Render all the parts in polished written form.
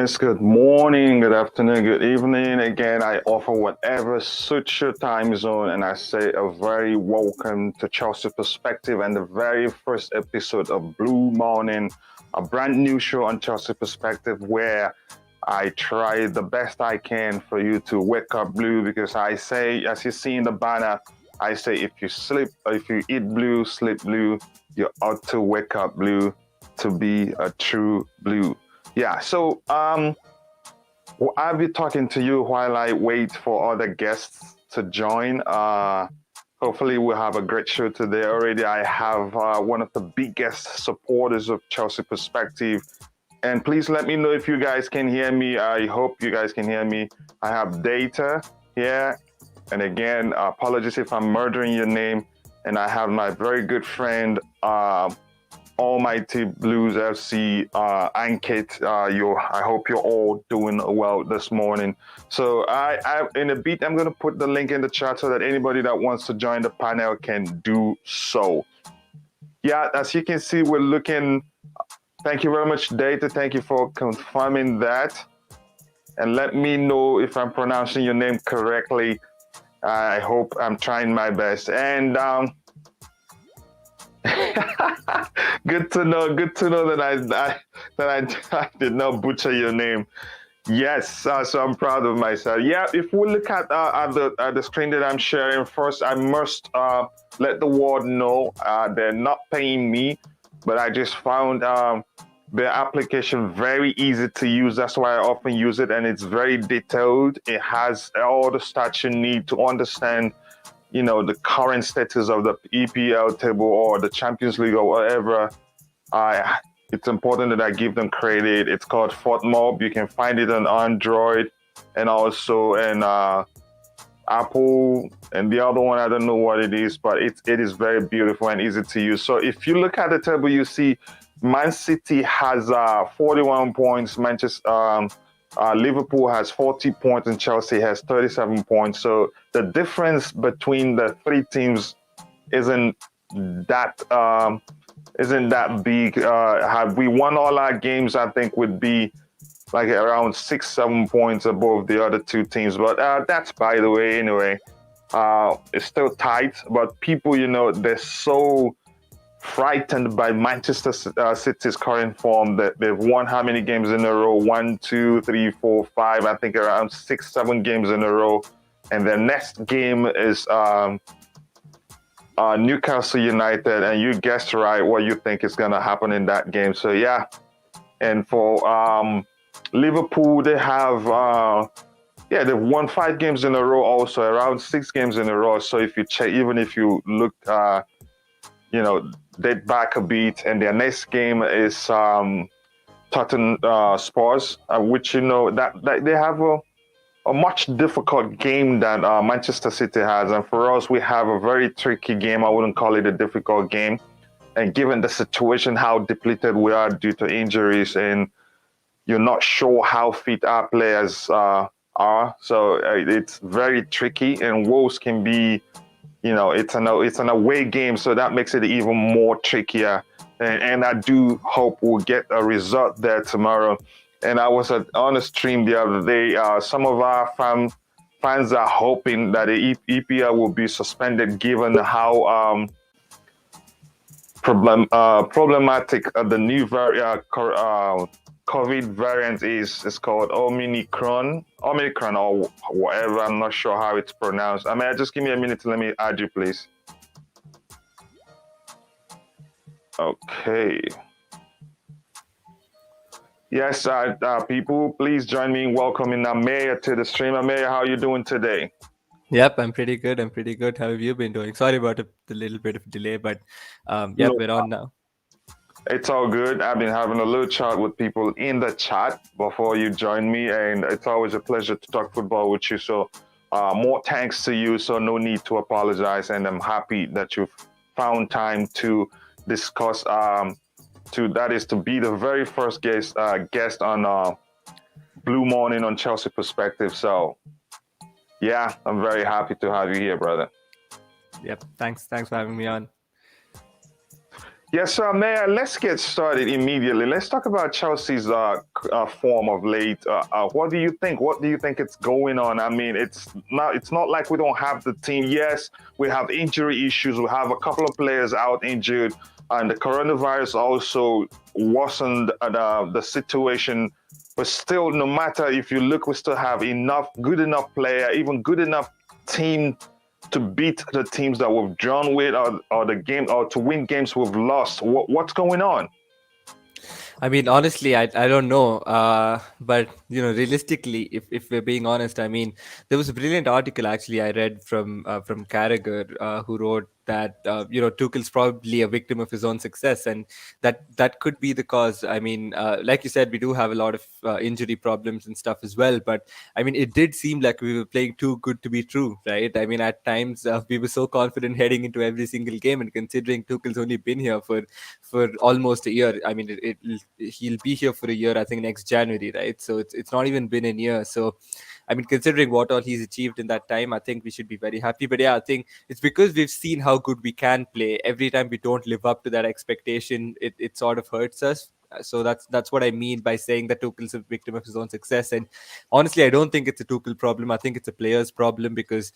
Yes, good morning, good afternoon, good evening. Again, I offer whatever suits your time zone, and I say a very welcome to Chelsea Perspective and the very first episode of Blue Morning, a brand new show on Chelsea Perspective where I try the best I can for you to wake up blue because I say, as you see in the banner, I say if you eat blue, sleep blue, you ought to wake up blue to be a true blue. Yeah, so I'll be talking to you while I wait for other guests to join. Hopefully, we'll have a great show today. Already, I have one of the biggest supporters of Chelsea Perspective. And please let me know if you guys can hear me. I hope you guys can hear me. I have data here. And again, apologies if I'm murdering your name. And I have my very good friend, Almighty Blues FC, Ankit. I hope you're all doing well this morning. So I in a bit, I'm going to put the link in the chat so that anybody that wants to join the panel can do so. Yeah, as you can see, we're looking. Thank you very much, Data. Thank you for confirming that. And let me know if I'm pronouncing your name correctly. I hope I'm trying my best. And good to know that I did not butcher your name. Yes, so I'm proud of myself. Yeah, if we look at the screen that I'm sharing first, I must let the world know they're not paying me, but I just found the application very easy to use. That's why I often use it, and it's very detailed. It has all the stats you need to understand, the current status of the EPL table or the Champions League or whatever. It's important that I give them credit. It's called FortMob. You can find it on Android and also in Apple, and the other one I don't know what it is, but it is very beautiful and easy to use. So if you look at the table, you see Man City has 41 points. Liverpool has 40 points and Chelsea has 37 points. So the difference between the three teams isn't that big. Had we won all our games, I think would be like around 6-7 points above the other two teams. But that's by the way. Anyway, it's still tight. But people, they're so frightened by Manchester City's current form that they've won how many games in a row? 1, 2, 3, 4, 5. I think around 6, 7 games in a row. And their next game is Newcastle United. And you guessed right what you think is going to happen in that game. So yeah. And for Liverpool, they have they've won 5 games in a row. Also around 6 games in a row. So if you check, even if you look, date back a bit, and their next game is Tottenham Spurs, which that they have a much difficult game than Manchester City has, and for us we have a very tricky game. I wouldn't call it a difficult game, and given the situation, how depleted we are due to injuries, and you're not sure how fit our players are, so it's very tricky, and Wolves can be. It's an away game, so that makes it even more trickier. And I do hope we'll get a result there tomorrow. And I was on a stream the other day. Some of our fans are hoping that the EPL will be suspended, given how problematic the new COVID variant is. It's called Omicron or whatever. I'm not sure how it's pronounced. Ameya, just give me a minute to let me add you, please. Okay. Yes, people, please join me in welcoming Ameya to the stream. Ameya, how are you doing today? Yep, I'm pretty good. How have you been doing? Sorry about the little bit of delay, but we're on now. It's all good. I've been having a little chat with people in the chat before you join me, and it's always a pleasure to talk football with you. So more thanks to you. So no need to apologize, and I'm happy that you've found time to discuss. To be the very first guest on Blue Morning on Chelsea Perspective. So yeah, I'm very happy to have you here, brother. Yep. Thanks for having me on. Yes, sir, Mayor. Let's get started immediately. Let's talk about Chelsea's form of late. What do you think? What do you think it's going on? I mean, it's not like we don't have the team. Yes, we have injury issues. We have a couple of players out injured, and the coronavirus also worsened the situation. But still, no matter if you look, we still have enough good enough player, even good enough team to beat the teams that we've drawn with, or the game, or to win games we've lost. What's going on? I mean, honestly, I don't know. But realistically, if we're being honest, I mean, there was a brilliant article actually I read from Carragher, who wrote that Tuchel's probably a victim of his own success, and that could be the cause. I mean, like you said, we do have a lot of injury problems and stuff as well. But I mean, it did seem like we were playing too good to be true, right? I mean, at times we were so confident heading into every single game, and considering Tuchel's only been here for almost a year. I mean, he'll be here for a year, I think, next January, right? So it's not even been a year. So I mean, considering what all he's achieved in that time, I think we should be very happy. But yeah, I think it's because we've seen how good we can play. Every time we don't live up to that expectation, it sort of hurts us. So that's what I mean by saying that Tuchel's a victim of his own success. And honestly, I don't think it's a Tuchel problem. I think it's a player's problem because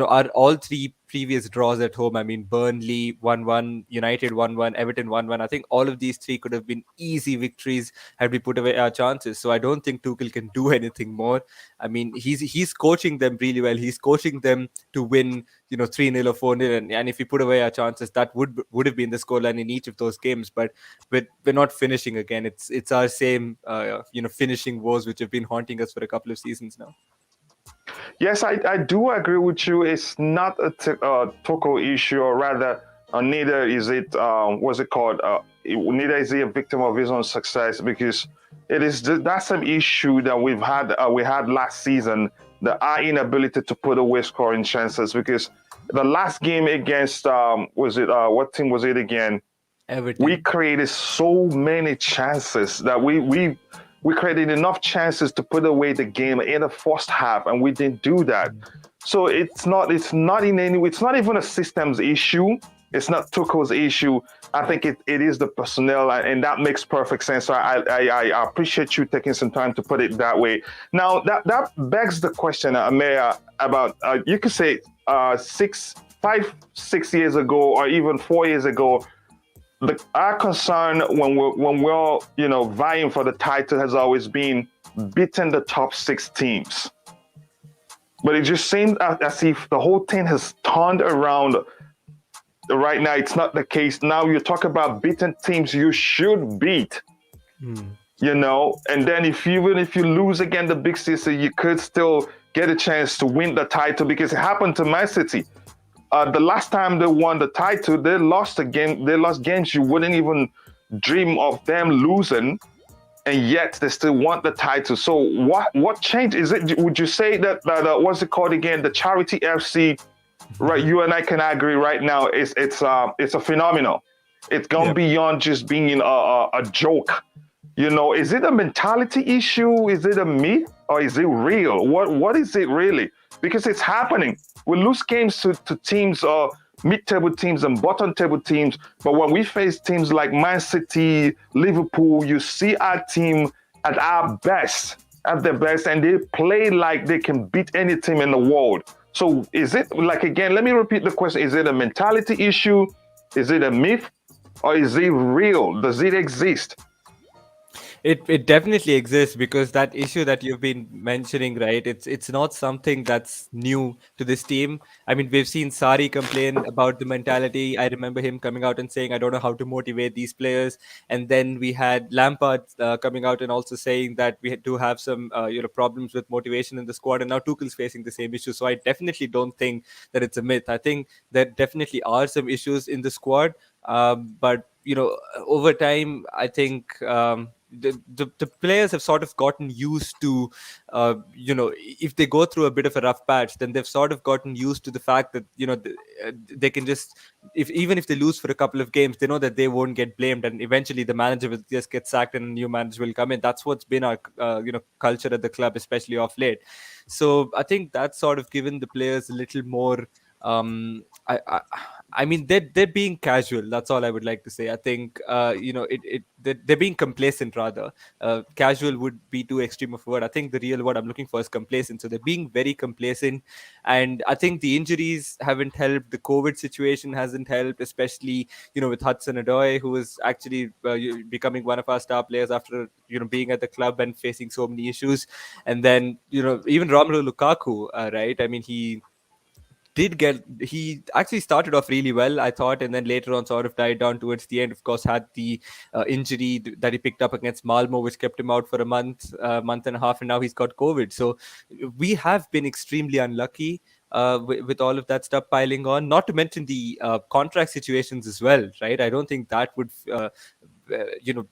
our all three previous draws at home. I mean, Burnley 1-1, United 1-1, Everton 1-1. I think all of these three could have been easy victories had we put away our chances. So I don't think Tuchel can do anything more. I mean, he's coaching them really well. He's coaching them to win, 3-0 or 4-0. And if we put away our chances, that would have been the scoreline in each of those games. But we're not finishing again. It's our same, finishing woes which have been haunting us for a couple of seasons now. Yes, I do agree with you. It's not a Tuchel issue, or rather, neither is it. What's it called? Neither is he a victim of his own success, because that's an issue that we had last season. Our inability to put away scoring chances, because the last game against was it what team was it again? Everton. We created so many chances that we created enough chances to put away the game in the first half, and we didn't do that. So it's not even a systems issue. It's not Tuchel's issue. I think it is the personnel, and that makes perfect sense. So I appreciate you taking some time to put it that way. Now that begs the question, Ameya, about you could say 6 years ago, or even 4 years ago. Our concern when we're vying for the title has always been beating the top six teams, but it just seems as if the whole thing has turned around. Right now, it's not the case. Now you talk about beating teams you should beat, and then even if you lose again the big six, you could still get a chance to win the title, because it happened to Man City. The last time they won the title, they lost a game. They lost games you wouldn't even dream of them losing, and yet they still want the title. So what changed? Is it? Would you say that what's it called again? The charity FC, right? You and I can agree right now. It's a phenomenal. It's gone beyond just being a joke. Is it a mentality issue? Is it a myth, or is it real? What is it really? Because it's happening. We lose games to teams, mid-table teams and bottom-table teams. But when we face teams like Man City, Liverpool, you see our team at their best, and they play like they can beat any team in the world. So is it, like, again, let me repeat the question. Is it a mentality issue? Is it a myth? Or is it real? Does it exist? It definitely exists, because that issue that you've been mentioning, right? It's not something that's new to this team. I mean, we've seen Sari complain about the mentality. I remember him coming out and saying, "I don't know how to motivate these players." And then we had Lampard coming out and also saying that we do have some problems with motivation in the squad. And now Tuchel's facing the same issue. So I definitely don't think that it's a myth. I think there definitely are some issues in the squad. But over time, I think the players have sort of gotten used to, if they go through a bit of a rough patch, then they've sort of gotten used to the fact that they can just, even if they lose for a couple of games, they know that they won't get blamed, and eventually the manager will just get sacked and a new manager will come in. That's what's been our culture at the club, especially off late. So I think that's sort of given the players a little more. I mean, they're being casual. That's all I would like to say. I think they're being complacent rather. Casual would be too extreme of a word. I think the real word I'm looking for is complacent. So they're being very complacent, and I think the injuries haven't helped. The COVID situation hasn't helped, especially with Hudson Odoi, who is actually becoming one of our star players after being at the club and facing so many issues, and then even Romelu Lukaku, right? I mean, he actually started off really well, I thought, and then later on sort of died down towards the end. Of course, had the injury that he picked up against Malmo, which kept him out for a month and a half, and now he's got COVID. So we have been extremely unlucky with all of that stuff piling on, not to mention the contract situations as well, right? I don't think that would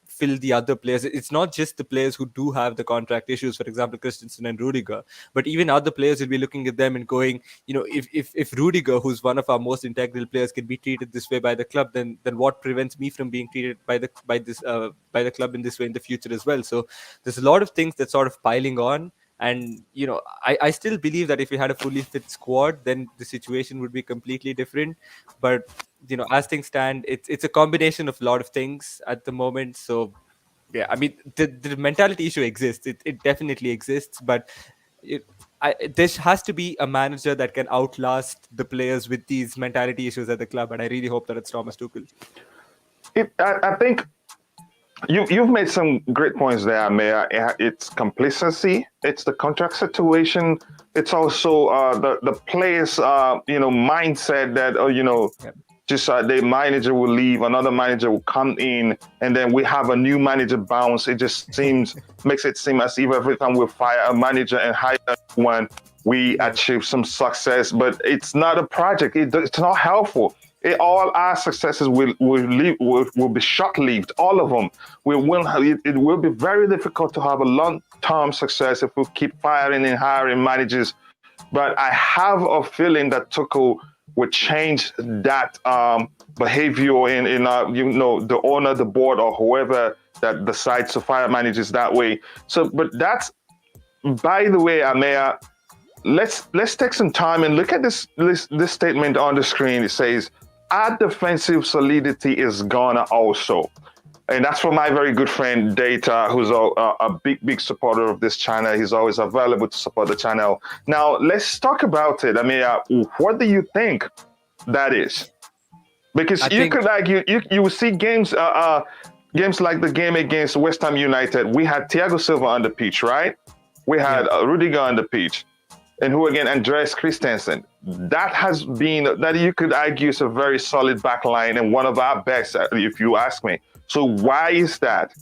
fill the other players. It's not just the players who do have the contract issues, for example Christensen and Rudiger, but even other players will be looking at them and going, if Rudiger, who's one of our most integral players, can be treated this way by the club, then what prevents me from being treated by the club in this way in the future as well? So there's a lot of things that's sort of piling on. And I still believe that if we had a fully fit squad, then the situation would be completely different. But as things stand, it's a combination of a lot of things at the moment. So yeah, I mean, the mentality issue exists. It definitely exists, but it, there has to be a manager that can outlast the players with these mentality issues at the club, and I really hope that it's Thomas Tuchel. I think you've made some great points there, Ameya. It's complacency. It's the contract situation. It's also the players, mindset that Yeah. just the manager will leave, another manager will come in, and then we have a new manager bounce. It just makes it seem as if every time we fire a manager and hire one, we Yeah. achieve some success. But it's not a project. It's not helpful. All our successes will be short-lived. All of them. It will be very difficult to have a long-term success if we keep firing and hiring managers. But I have a feeling that Tuchel would change that behavior in the owner, the board, or whoever that decides to fire managers that way. So, but that's, by the way, Ameya, let's take some time and look at this statement on the screen. It says, "Our defensive solidity is gone also." And that's from my very good friend Data, who's a big supporter of this channel. He's always available to support the channel. Now, let's talk about it. I mean, what do you think that is? Because I you think could argue, you will see games like the game against West Ham United. We had Thiago Silva on the pitch, right? We yeah. had Rudiger on the pitch. And who again? Andreas Christensen. That you could argue is a very solid back line and one of our best, if you ask me. So why is that?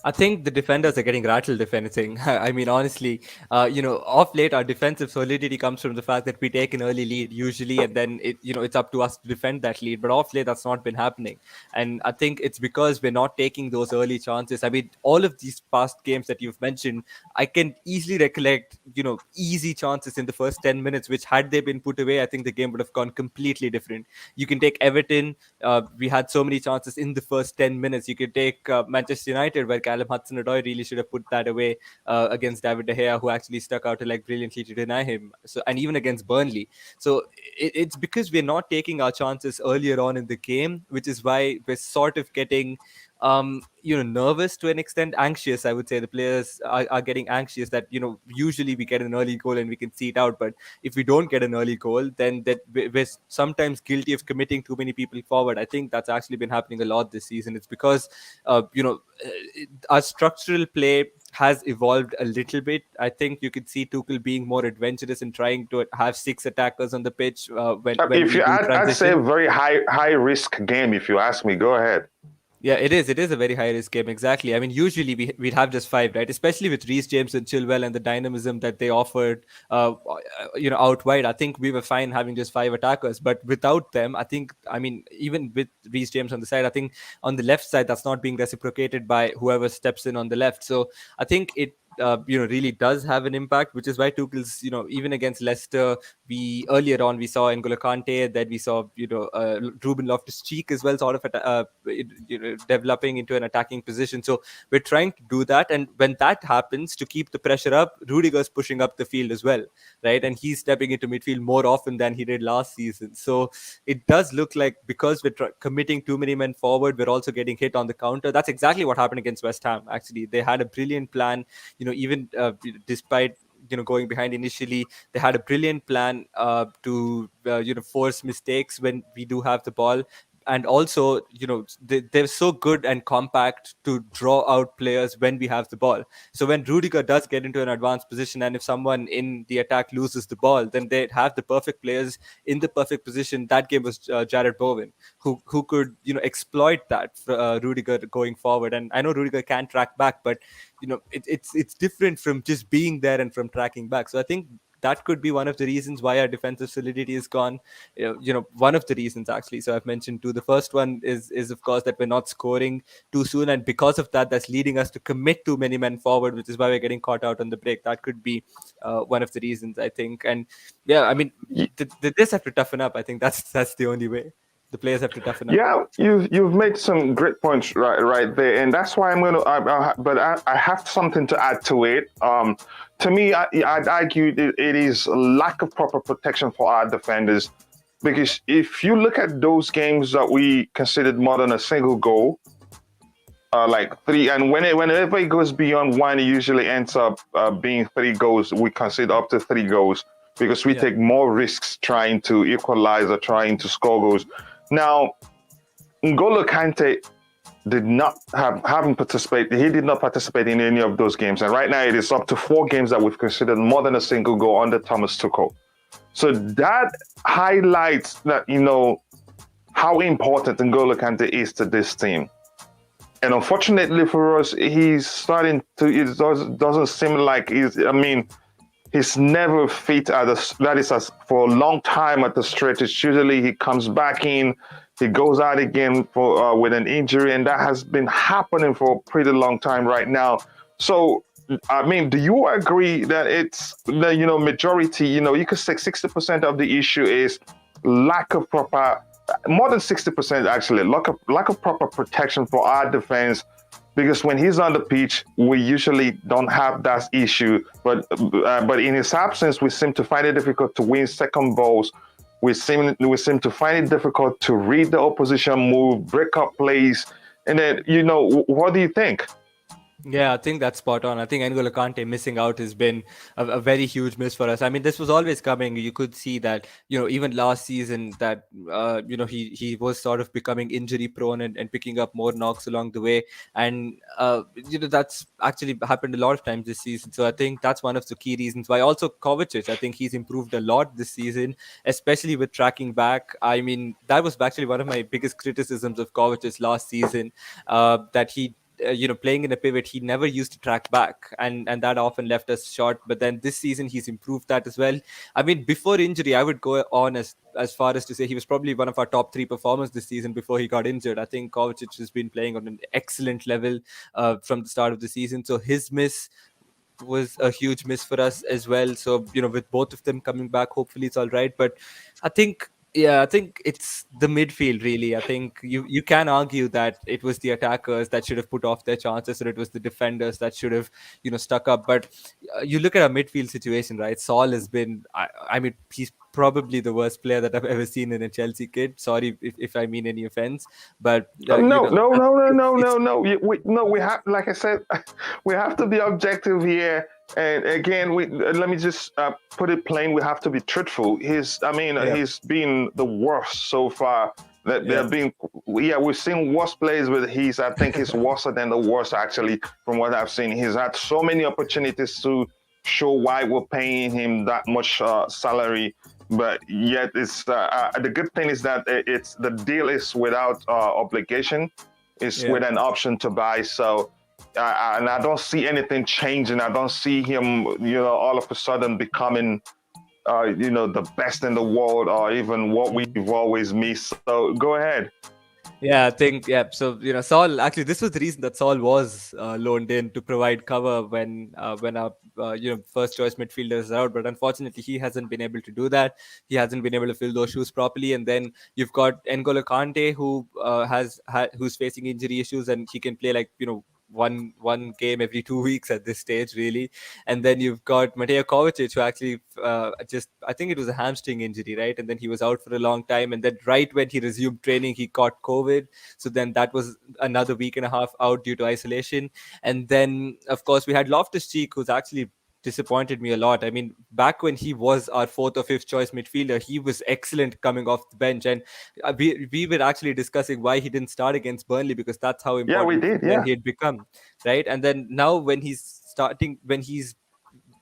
I think the defenders are getting rattled, if anything. I mean, honestly, off late, our defensive solidity comes from the fact that we take an early lead usually, and then it's up to us to defend that lead. But off late, that's not been happening, and I think it's because we're not taking those early chances. I mean, all of these past games that you've mentioned, I can easily recollect, easy chances in the first 10 minutes, which had they been put away, I think the game would have gone completely different. You can take Everton. We had so many chances in the first 10 minutes. You could take Manchester United, where Callum Hudson-Odoi really should have put that away against David De Gea, who actually stuck out like brilliantly to deny him. So, and even against Burnley. So it's because we're not taking our chances earlier on in the game, which is why we're sort of getting nervous to an extent, anxious. I would say the players are getting anxious that usually we get an early goal and we can see it out, but if we don't get an early goal, then that we're sometimes guilty of committing too many people forward. I think that's actually been happening a lot this season. It's because our structural play has evolved a little bit. I think you could see Tuchel being more adventurous and trying to have six attackers on the pitch when If we you, do I'd say a transition. very high risk game. If you ask me, go ahead. Yeah, it is. It is a very high risk game. Exactly. I mean, usually we'd have just five, right? Especially with Reece James and Chilwell and the dynamism that they offered, out wide. I think we were fine having just five attackers, but without them, I mean, even with Reece James on the side, I think on the left side that's not being reciprocated by whoever steps in on the left. So I think really does have an impact, which is why Tuchel's, even against Leicester, we earlier on we saw N'Golo Kante, then we saw Ruben Loftus-Cheek as well, sort of developing into an attacking position. So we're trying to do that, and when that happens, to keep the pressure up, Rudiger's pushing up the field as well, right? And he's stepping into midfield more often than he did last season. So it does look like, because we're committing too many men forward, we're also getting hit on the counter. That's exactly what happened against West Ham. Actually, they had a brilliant plan. Even despite going behind initially, they had a brilliant plan to force mistakes when we do have the ball. And also, they're so good and compact to draw out players when we have the ball. So when Rudiger does get into an advanced position, and if someone in the attack loses the ball, then they have the perfect players in the perfect position. That game was Jared Bowen, who could exploit that for Rudiger going forward. And I know Rudiger can track back, but it's different from just being there and from tracking back. So I think that could be one of the reasons why our defensive solidity is gone. One of the reasons, actually. So I've mentioned two. The first one is of course that we're not scoring too soon, and because of that, that's leading us to commit too many men forward, which is why we're getting caught out on the break. That could be one of the reasons, I think. And yeah, I mean, they just have to toughen up. I think that's the only way. The players have to toughen up. Yeah, you've made some great points right there, and that's why I'm gonna. But I have something to add to it. To me, I'd argue it is a lack of proper protection for our defenders, because if you look at those games that we considered more than a single goal, like three, and whenever it goes beyond one, it usually ends up being three goals. We consider up to three goals because we take more risks trying to equalize or trying to score goals. Now, N'Golo Kante haven't participated. He did not participate in any of those games, and right now it is up to 4 games that we've considered more than a single goal under Thomas Tuchel. So that highlights that how important N'Golo Kante is to this team. And unfortunately for us, he's starting to. It doesn't seem like he's. I mean, he's never fit at for a long time at the stretch. It's usually he comes back in, he goes out again for with an injury, and that has been happening for a pretty long time right now. So, I mean, do you agree that it's the majority? You could say 60% of the issue is lack of proper, more than 60% actually, lack of proper protection for our defense. Because when he's on the pitch, we usually don't have that issue. But in his absence, we seem to find it difficult to win second balls. We seem to find it difficult to read the opposition move, break up plays. And then, what do you think? Yeah, I think that's spot on. I think N'Golo Kante missing out has been a very huge miss for us. I mean, this was always coming. You could see that, even last season that, he was sort of becoming injury prone and picking up more knocks along the way. And, that's actually happened a lot of times this season. So I think that's one of the key reasons why. Also, Kovacic, I think he's improved a lot this season, especially with tracking back. I mean, that was actually one of my biggest criticisms of Kovacic last season, that he playing in a pivot, he never used to track back, and that often left us short. But then this season, he's improved that as well. I mean, before injury, I would go on as far as to say he was probably one of our top 3 performers this season before he got injured. I think Kovacic has been playing on an excellent level from the start of the season. So his miss was a huge miss for us as well. So, with both of them coming back, hopefully it's all right. But I think it's the midfield, really. I think you can argue that it was the attackers that should have put off their chances, or it was the defenders that should have, stuck up. But you look at our midfield situation, right? Saul has been, I mean, he's probably the worst player that I've ever seen in a Chelsea kit. Sorry if I mean any offense, but No. We have, like I said, we have to be objective here. And again, let me just put it plain. We have to be truthful. He's been the worst so far. We've seen worse plays, but I think he's worse than the worst, actually, from what I've seen. He's had so many opportunities to show why we're paying him that much salary, but yet it's the good thing is that it's the deal is without obligation. It's with an option to buy. So. And I don't see anything changing. I don't see him, all of a sudden becoming, the best in the world, or even what we've always missed. So go ahead. Yeah, I think So Saul, actually, this was the reason that Saul was loaned in to provide cover when our first choice midfielders are out. But unfortunately, he hasn't been able to do that. He hasn't been able to fill those shoes properly. And then you've got N'Golo Kante, who who's facing injury issues, and he can play like one game every 2 weeks at this stage, really. And then you've got Mateo Kovacic, who actually just, I think it was a hamstring injury, right? And then he was out for a long time. And then right when he resumed training, he caught COVID. So then that was another week and a half out due to isolation. And then, of course, we had Loftus Cheek, who's actually disappointed me a lot. I mean, back when he was our fourth or fifth choice midfielder, he was excellent coming off the bench. And we were actually discussing why he didn't start against Burnley, because that's how Yeah, we important did. player Yeah. he had become, right? And then now when he's starting, when he's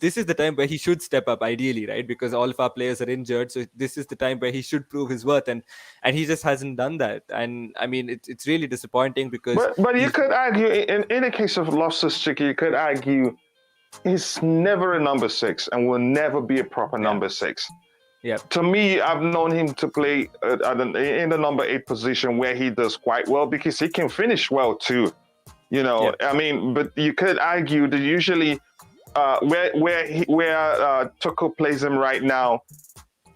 this is the time where he should step up ideally, right? Because all of our players are injured, so this is the time where he should prove his worth, and he just hasn't done that. And I mean, it's really disappointing because But you he's could argue in the case of Loftus-Cheek, you could argue he's never a number six and will never be a proper yeah, number six. yeah, To me, I've known him to play in the number eight position where he does quite well because he can finish well too. yeah, I mean, but you could argue that usually where Tuchel plays him right now,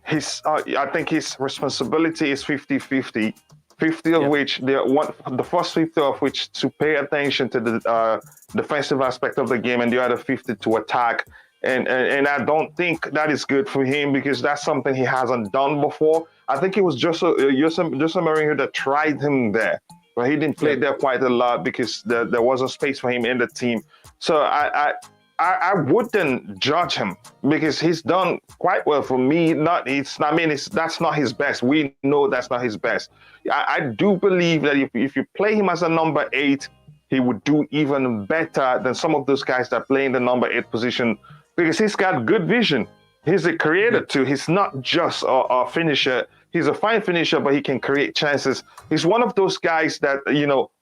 I think his responsibility is 50-50. 50 of yeah, which the first 50 of which to pay attention to the defensive aspect of the game, and the other 50 to attack. And I don't think that is good for him because that's something he hasn't done before. I think it was just Mourinho that tried him there, but he didn't play yeah, there quite a lot because there wasn't space for him in the team. So I wouldn't judge him because he's done quite well for me. That's not his best. We know that's not his best. I do believe that if you play him as a number eight, he would do even better than some of those guys that play in the number eight position because he's got good vision. He's a creator yeah, too. He's not just a finisher. He's a fine finisher, but he can create chances. He's one of those guys that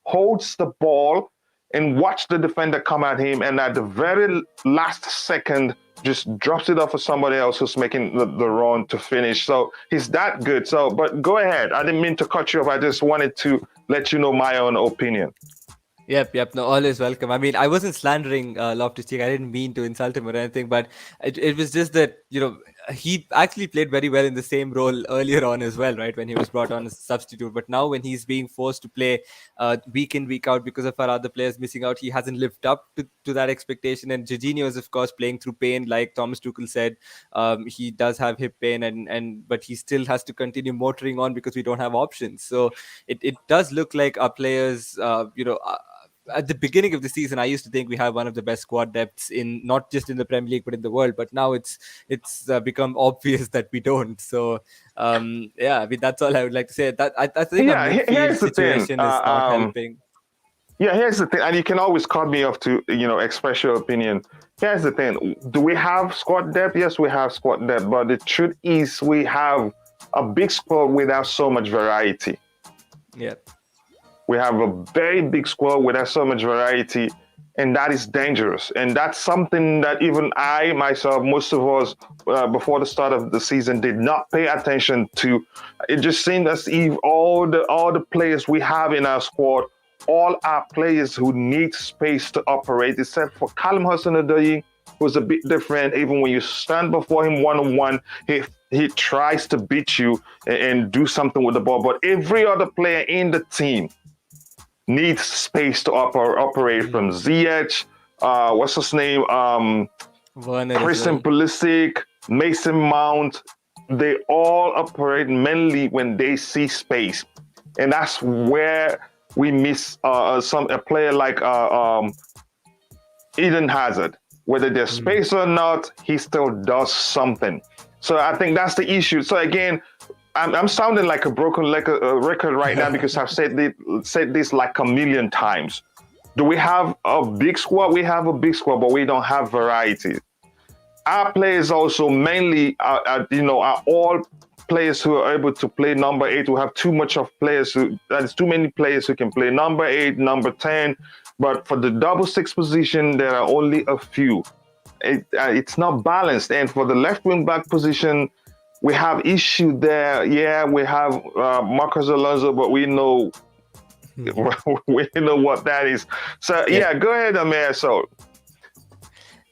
holds the ball and watch the defender come at him, and at the very last second, just drops it off for somebody else who's making the run to finish. So he's that good. So, but go ahead. I didn't mean to cut you off. I just wanted to let you know my own opinion. Yep. No, all is welcome. I mean, I wasn't slandering Loftus Cheek. I didn't mean to insult him or anything, but it was just that he actually played very well in the same role earlier on as well, right? When he was brought on as a substitute, but now when he's being forced to play week in week out because of our other players missing out, he hasn't lived up to that expectation. And Jorginho is of course playing through pain, like Thomas Tuchel said. He does have hip pain, and but he still has to continue motoring on because we don't have options. So it does look like our players, at the beginning of the season, I used to think we have one of the best squad depths in not just in the Premier League but in the world. But now it's become obvious that we don't. So yeah, I mean that's all I would like to say. That I think our Yeah, midfield here's the thing. situation is not helping. Yeah, here's the thing, and you can always cut me off to express your opinion. Here's the thing: do we have squad depth? Yes, we have squad depth, but the truth is we have a big squad without so much variety. Yeah, We have a very big squad without so much variety, and that is dangerous. And that's something that even I, myself, most of us, before the start of the season, did not pay attention to. It just seemed as if all the players we have in our squad, all are players who need space to operate, except for Callum Hudson-Odoi, who's a bit different. Even when you stand before him one-on-one, he tries to beat you and do something with the ball. But every other player in the team needs space to operate, from Ziyech, what's his name, Werner as Christian well. Pulisic, Mason Mount. They all operate mainly when they see space, and that's where we miss a player like Eden Hazard. Whether there's space or not, he still does something. So I think that's the issue. So again, I'm sounding like a broken record right now because I've said this like a million times. Do we have a big squad? We have a big squad, but we don't have variety. Our players also mainly are all players who are able to play number eight. We have too much of players there's too many players who can play number eight, number 10. But for the double six position, there are only a few. It's not balanced. And for the left wing back position, we have issue there. Yeah, we have Marcos Alonso, but we know We know what that is. So Yeah. yeah, go ahead, Ameya. So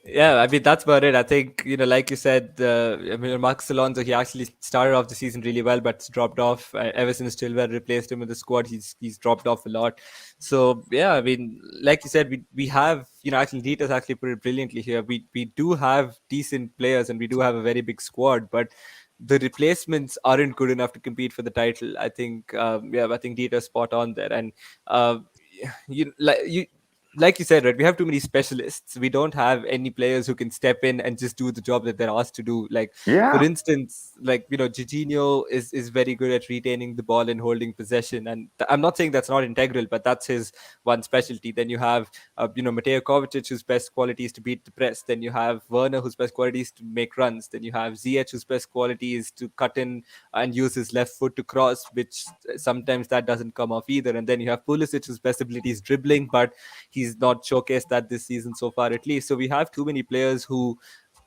Yeah, I mean that's about it. I think like you said, I mean Marcus Alonso, he actually started off the season really well, but dropped off ever since Chilwell replaced him in the squad. He's dropped off a lot. So yeah, I mean, like you said, we have actually Dieter's actually put it brilliantly here. We do have decent players and we do have a very big squad, but the replacements aren't good enough to compete for the title. I think I think Dieter's spot on there, and uh, you like you said, right? We have too many specialists. We don't have any players who can step in and just do the job that they're asked to do. Like, for yeah, instance, Jorginho is very good at retaining the ball and holding possession. And I'm not saying that's not integral, but that's his one specialty. Then you have, Mateo Kovacic, whose best quality is to beat the press. Then you have Werner, whose best quality is to make runs. Then you have Ziyech, whose best quality is to cut in and use his left foot to cross, which sometimes that doesn't come off either. And then you have Pulisic, whose best ability is dribbling, but he's not showcased that this season so far, at least. So we have too many players who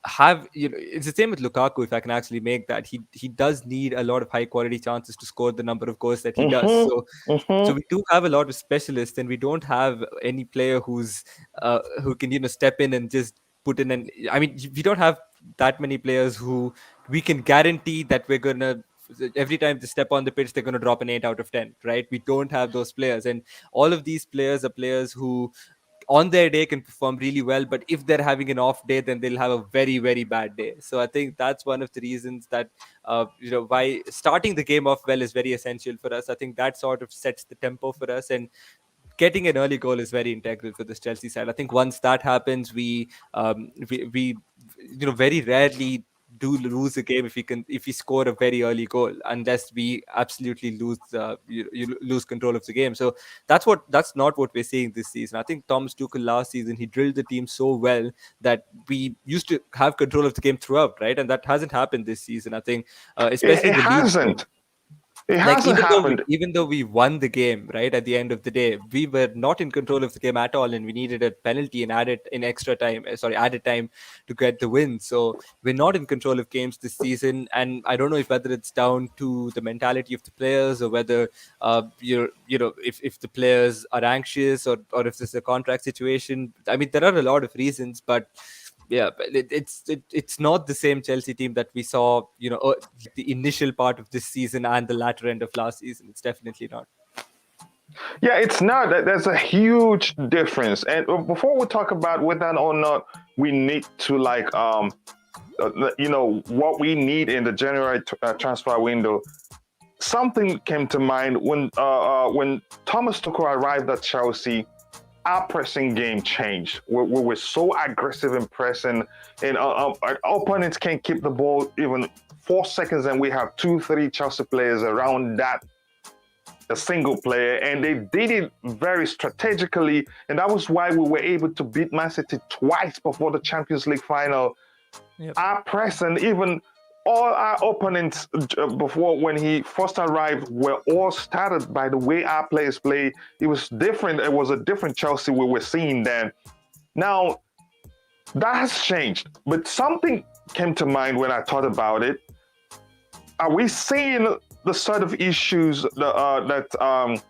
have, it's the same with Lukaku. If I can actually make that, he does need a lot of high quality chances to score the number of goals that he does. mm-hmm, So mm-hmm. we do have a lot of specialists, and we don't have any player who can step in and just put in. And I mean, we don't have that many players who we can guarantee that we're gonna, every time they step on the pitch they're going to drop an 8 out of 10, right? We don't have those players, and all of these players are players who on their day can perform really well, but if they're having an off day, then they'll have a very, very bad day. So I think that's one of the reasons that why starting the game off well is very essential for us. I think that sort of sets the tempo for us, and getting an early goal is very integral for this Chelsea side. I think once that happens, we very rarely do lose a game if we score a very early goal, unless we absolutely you lose control of the game. So that's not what we're seeing this season. I think Thomas Tuchel last season, he drilled the team so well that we used to have control of the game throughout, right? And that hasn't happened this season. I think especially It in the league game. hasn't. It Like, hasn't happened. even though we won the game, right, at the end of the day, we were not in control of the game at all, and we needed a penalty and added time to get the win. So we're not in control of games this season, and I don't know if whether it's down to the mentality of the players, or whether if the players are anxious, or if there's a contract situation. I mean, there are a lot of reasons, but yeah, but it's not the same Chelsea team that we saw, the initial part of this season and the latter end of last season. It's definitely not. Yeah, it's not. There's a huge difference. And before we talk about whether or not we need to what we need in the January transfer window, something came to mind when Thomas Tuchel arrived at Chelsea. Our pressing game changed. We were so aggressive in pressing, and our opponents can't keep the ball even 4 seconds, and we have 2, 3 Chelsea players around that a single player, and they did it very strategically, and that was why we were able to beat Man City twice before the Champions League final. Yep. Our press and even all our opponents before when he first arrived were all started by the way our players play. It was different. It was a different Chelsea we were seeing then. Now that has changed, but something came to mind when I thought about it. Are we seeing the sort of issues that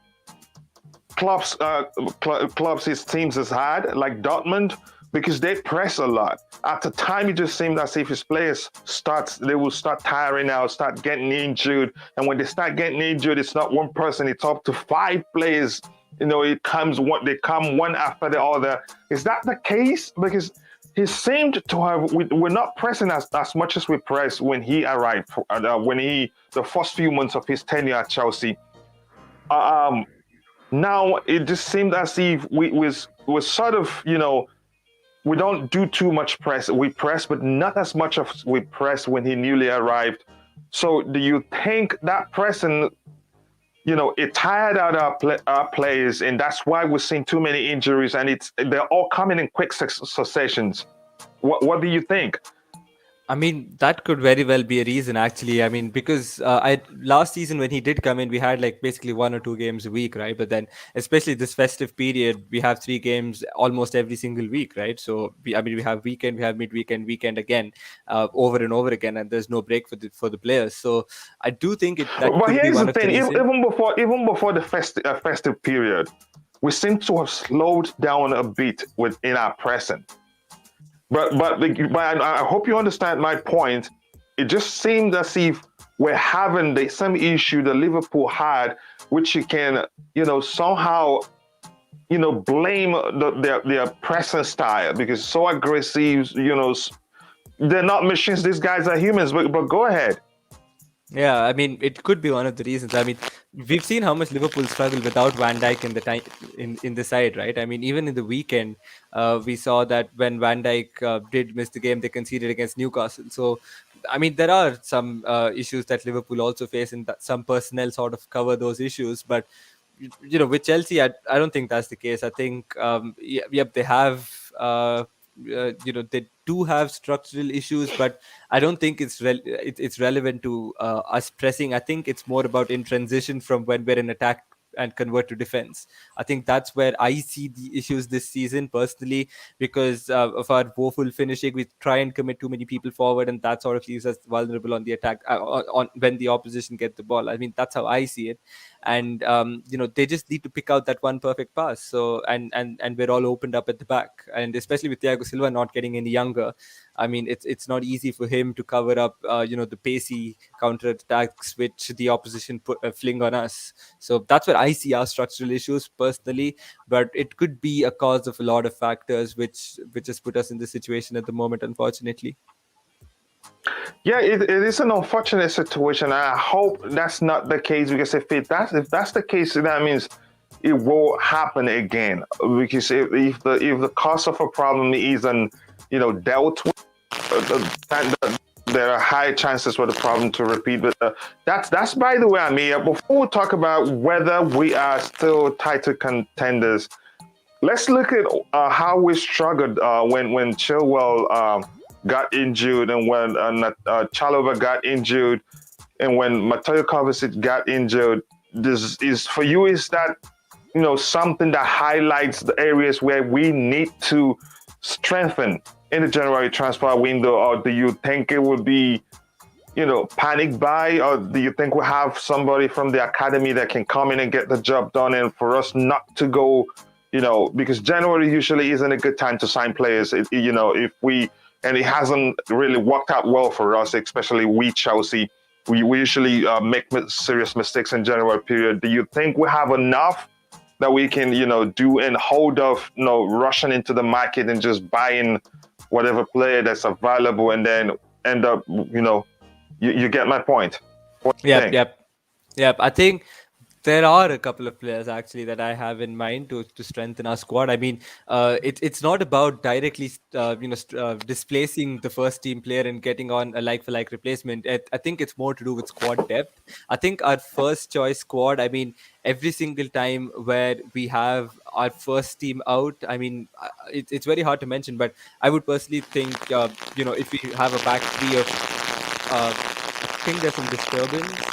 clubs his teams has had, like Dortmund, because they press a lot. At the time, it just seemed as if his players they will start tiring out, start getting injured, and when they start getting injured, it's not one person; it's up to 5 players. They come one after the other. Is that the case? Because he seemed to have. We're not pressing as much as we pressed when he arrived. The first few months of his tenure at Chelsea. Now it just seemed as if we was sort of we don't do too much press. We press, but not as much as we pressed when he newly arrived. So do you think that pressing, it tired out our players, and that's why we're seeing too many injuries, and they're all coming in quick successions? What do you think? I mean, that could very well be a reason, actually. I mean, because I last season when he did come in, we had like basically 1 or 2 games a week, right? But then, especially this festive period, we have 3 games almost every single week, right? So, I mean, we have weekend, we have midweekend, weekend again, over and over again, and there's no break for the players. So, I do think that But could be here's one the of the thing: reasons. even before the festive period, we seem to have slowed down a bit within our pressing. But I hope you understand my point. It just seemed as if we're having the same issue that Liverpool had, which you can, somehow, blame their pressing style because it's so aggressive. They're not machines. These guys are humans. But go ahead. Yeah, I mean, it could be one of the reasons. I mean, we've seen how much Liverpool struggle without Van Dijk in the time in the side, right? I mean, even in the weekend, we saw that when Van Dijk did miss the game, they conceded against Newcastle. So, I mean, there are some issues that Liverpool also face, and that some personnel sort of cover those issues. But with Chelsea, I don't think that's the case. I think, yep, they have. They do have structural issues, but I don't think it's relevant to us pressing. I think it's more about in transition from when we're in attack and convert to defense. I think that's where I see the issues this season personally, because of our woeful finishing. We try and commit too many people forward, and that sort of leaves us vulnerable on the attack, on when the opposition get the ball. I mean, that's how I see it. And they just need to pick out that one perfect pass. So and we're all opened up at the back, and especially with Thiago Silva not getting any younger, I mean, it's not easy for him to cover up, the pacey counter attacks which the opposition fling on us. So that's where I see our structural issues personally, but it could be a cause of a lot of factors which has put us in this situation at the moment, unfortunately. Yeah, it is an unfortunate situation. I hope that's not the case because if that's the case, that means it will happen again. Because if the cause of a problem isn't dealt with, there are high chances for the problem to repeat. But that's by the way, Ameya. Before we talk about whether we are still title contenders, let's look at how we struggled when Chilwell got injured and when Chalobah got injured and when Mateo Kovacic got injured. This is for you. Is that something that highlights the areas where we need to strengthen in the January transfer window, or do you think it would be panic buy, or do you think we have somebody from the academy that can come in and get the job done, and for us not to go, because January usually isn't a good time to sign players, if we, and it hasn't really worked out well for us, especially we Chelsea. We usually make serious mistakes in January period. Do you think we have enough that we can, do and hold off, rushing into the market and just buying whatever player that's available and then end up, you get my point. What do you Yep, think? yep, yep. I think there are a couple of players actually that I have in mind to strengthen our squad. I mean, it's not about directly displacing the first team player and getting on a like for like replacement. I think it's more to do with squad depth. I think our first choice squad, I mean, every single time where we have our first team out, I mean, it's very hard to mention, but I would personally think, if we have a back three of, I think there's some disturbance.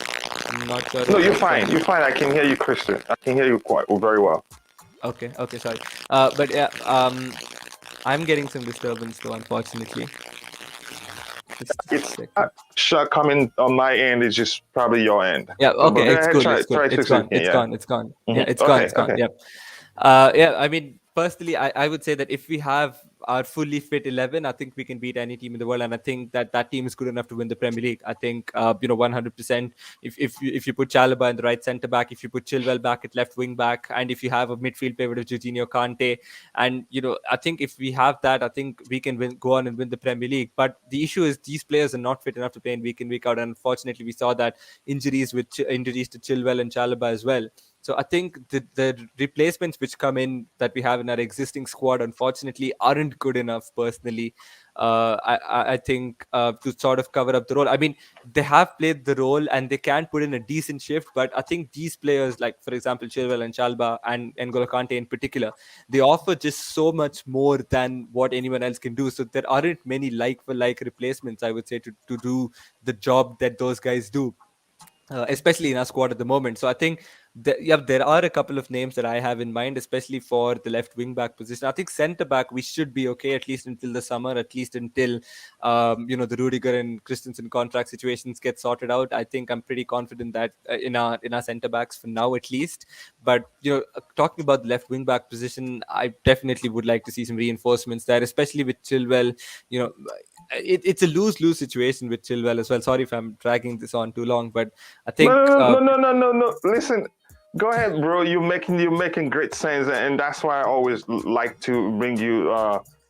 I'm not sure No, if you're that's fine. coming. You're fine. I can hear you, Christian. I can hear you quite very well. Okay, okay, sorry. But yeah, I'm getting some disturbance though, unfortunately. Just a It's second. not sure coming on my end. It's just probably your end. Yeah, But okay, go it's ahead. good, Try it's good. try to It's fix it gone, again. it's Yeah. gone, it's gone. Yeah, it's gone, Okay. it's gone. Okay. Yep. Yeah, I mean, personally, I would say that if we have our fully fit 11, I think we can beat any team in the world, and I think that team is good enough to win the Premier League. I think 100%. If you put Chalobah in the right centre back, if you put Chilwell back at left wing back, and if you have a midfield pivot of Jorginho Kante, and I think if we have that, I think we can go on and win the Premier League. But the issue is these players are not fit enough to play in week out, and unfortunately, we saw that injuries to Chilwell and Chalobah as well. So I think the replacements which come in that we have in our existing squad, unfortunately, aren't good enough. Personally, I think to sort of cover up the role. I mean, they have played the role and they can put in a decent shift, but I think these players, like for example Chilwell and Chalba and N'Golo Kante in particular, they offer just so much more than what anyone else can do. So there aren't many like for like replacements, I would say, to do the job that those guys do, especially in our squad at the moment. So I think there are a couple of names that I have in mind, especially for the left wing back position. I think centre back we should be okay at least until the summer, at least until the Rudiger and Christensen contract situations get sorted out. I think I'm pretty confident that in our centre backs for now at least. But talking about the left wing back position, I definitely would like to see some reinforcements there, especially with Chilwell. You know, it's a lose-lose situation with Chilwell as well. Sorry if I'm dragging this on too long, but I No, think no, no, no, no, no, no. Listen, go ahead, bro. You're making great sense, and that's why I always like to bring you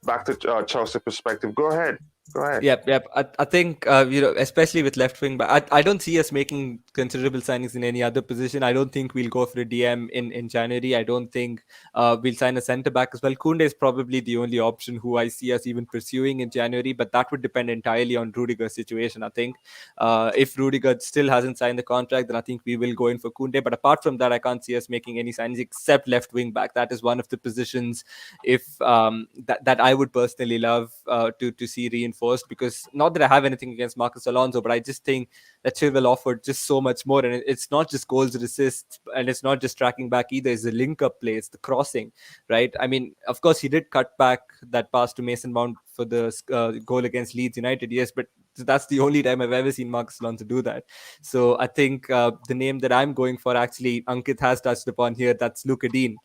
back to Chelsea perspective. Go ahead. Go ahead. Yep. I think especially with left wing back, I don't see us making considerable signings in any other position. I don't think we'll go for a DM in January. I don't think we'll sign a centre back as well. Kunde is probably the only option who I see us even pursuing in January, but that would depend entirely on Rudiger's situation. I think if Rudiger still hasn't signed the contract, then I think we will go in for Kunde. But apart from that, I can't see us making any signings except left wing back. That is one of the positions if that I would personally love to see reinforced, because not that I have anything against Marcus Alonso, but I just think that Chilwell offered just so much more, and it's not just goals and assists, and it's not just tracking back either. It's the link up play, it's the crossing, right? I mean, of course, he did cut back that pass to Mason Mount for the goal against Leeds United, yes, but that's the only time I've ever seen Marcus Alonso do that. So I think the name that I'm going for, actually, Ankit has touched upon here, that's Luka Dean.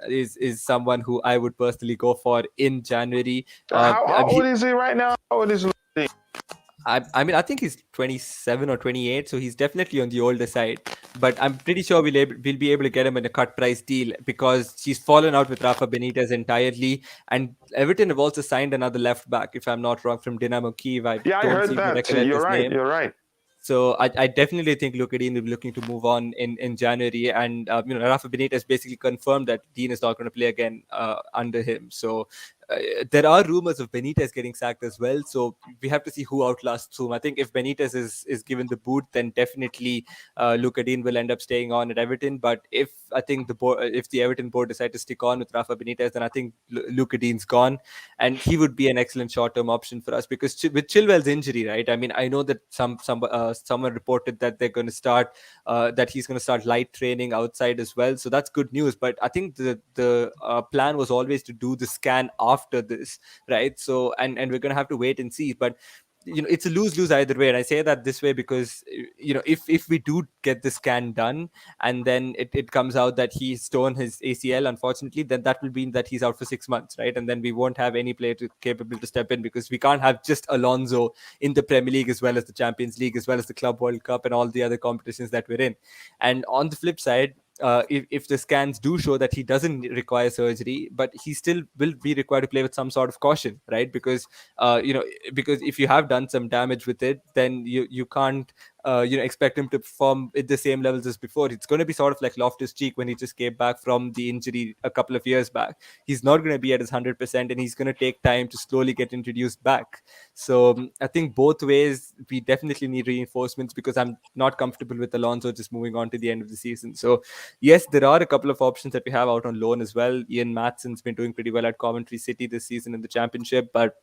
Is someone who I would personally go for in January. How old is he right now? How old is he? I mean, I think he's 27 or 28, so he's definitely on the older side. But I'm pretty sure we'll be able to get him in a cut price deal, because she's fallen out with Rafa Benitez entirely. And Everton have also signed another left back, if I'm not wrong, from Dynamo Kiev. I Yeah, I don't heard seem to that. recollect You're his right. name. You're right. So I definitely think Luka Dean will be looking to move on in January, and Rafa Benitez basically confirmed that Dean is not going to play again under him. So there are rumors of Benitez getting sacked as well. So we have to see who outlasts whom. I think if Benitez is given the boot, then definitely Luka Dean will end up staying on at Everton. But if I think if the Everton board decide to stick on with Rafa Benitez, then I think Luka Dean's gone, and he would be an excellent short-term option for us, because with Chilwell's injury, right? I mean, I know that someone reported that they're going to start that he's going to start light training outside as well. So that's good news. But I think the plan was always to do the scan after this, right? So and we're going to have to wait and see. But it's a lose-lose either way, and I say that this way because if we do get the scan done and then it comes out that he's torn his ACL, unfortunately, then that will mean that he's out for 6 months, right? And then we won't have any player capable to step in, because we can't have just Alonso in the Premier League as well as the Champions League as well as the Club World Cup and all the other competitions that we're in. And on the flip side, if the scans do show that he doesn't require surgery, but he still will be required to play with some sort of caution, right? Because because if you have done some damage with it, then you can't expect him to perform at the same levels as before. It's going to be sort of like Loftus Cheek when he just came back from the injury a couple of years back. He's not going to be at his 100%, and he's going to take time to slowly get introduced back. So I think both ways we definitely need reinforcements, because I'm not comfortable with Alonso just moving on to the end of the season. So yes, there are a couple of options that we have out on loan as well. Ian Matson's been doing pretty well at Coventry City this season in the Championship, but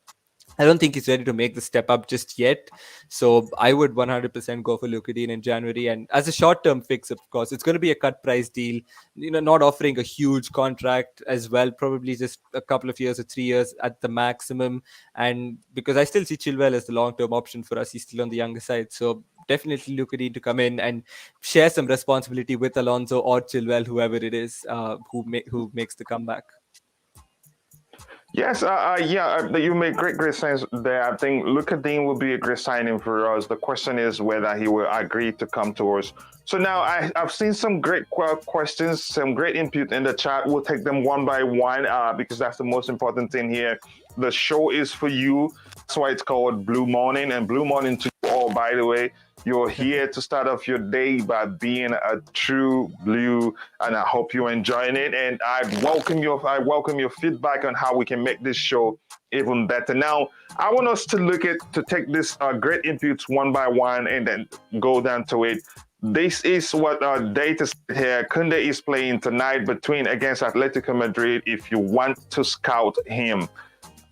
I don't think he's ready to make the step up just yet. So I would 100% go for Luka Dean in January. And as a short-term fix, of course, it's going to be a cut price deal, not offering a huge contract as well, probably just a couple of years or 3 years at the maximum. And because I still see Chilwell as the long-term option for us, he's still on the younger side. So definitely Luka Dean to come in and share some responsibility with Alonso or Chilwell, whoever it is who makes the comeback. Yes, you make great sense there. I think Luka Dean will be a great signing for us. The question is whether he will agree to come to us. So now I've seen some great questions, some great input in the chat. We'll take them one by one because that's the most important thing here. The show is for you. That's why it's called Blue Morning, and Blue Morning to you all, by the way. You're here to start off your day by being a true blue, and I hope you're enjoying it. And I welcome your feedback on how we can make this show even better. Now, I want us to take this great inputs one by one and then go down to it. This is what data here. Kunde is playing tonight between against Atletico Madrid. If you want to scout him,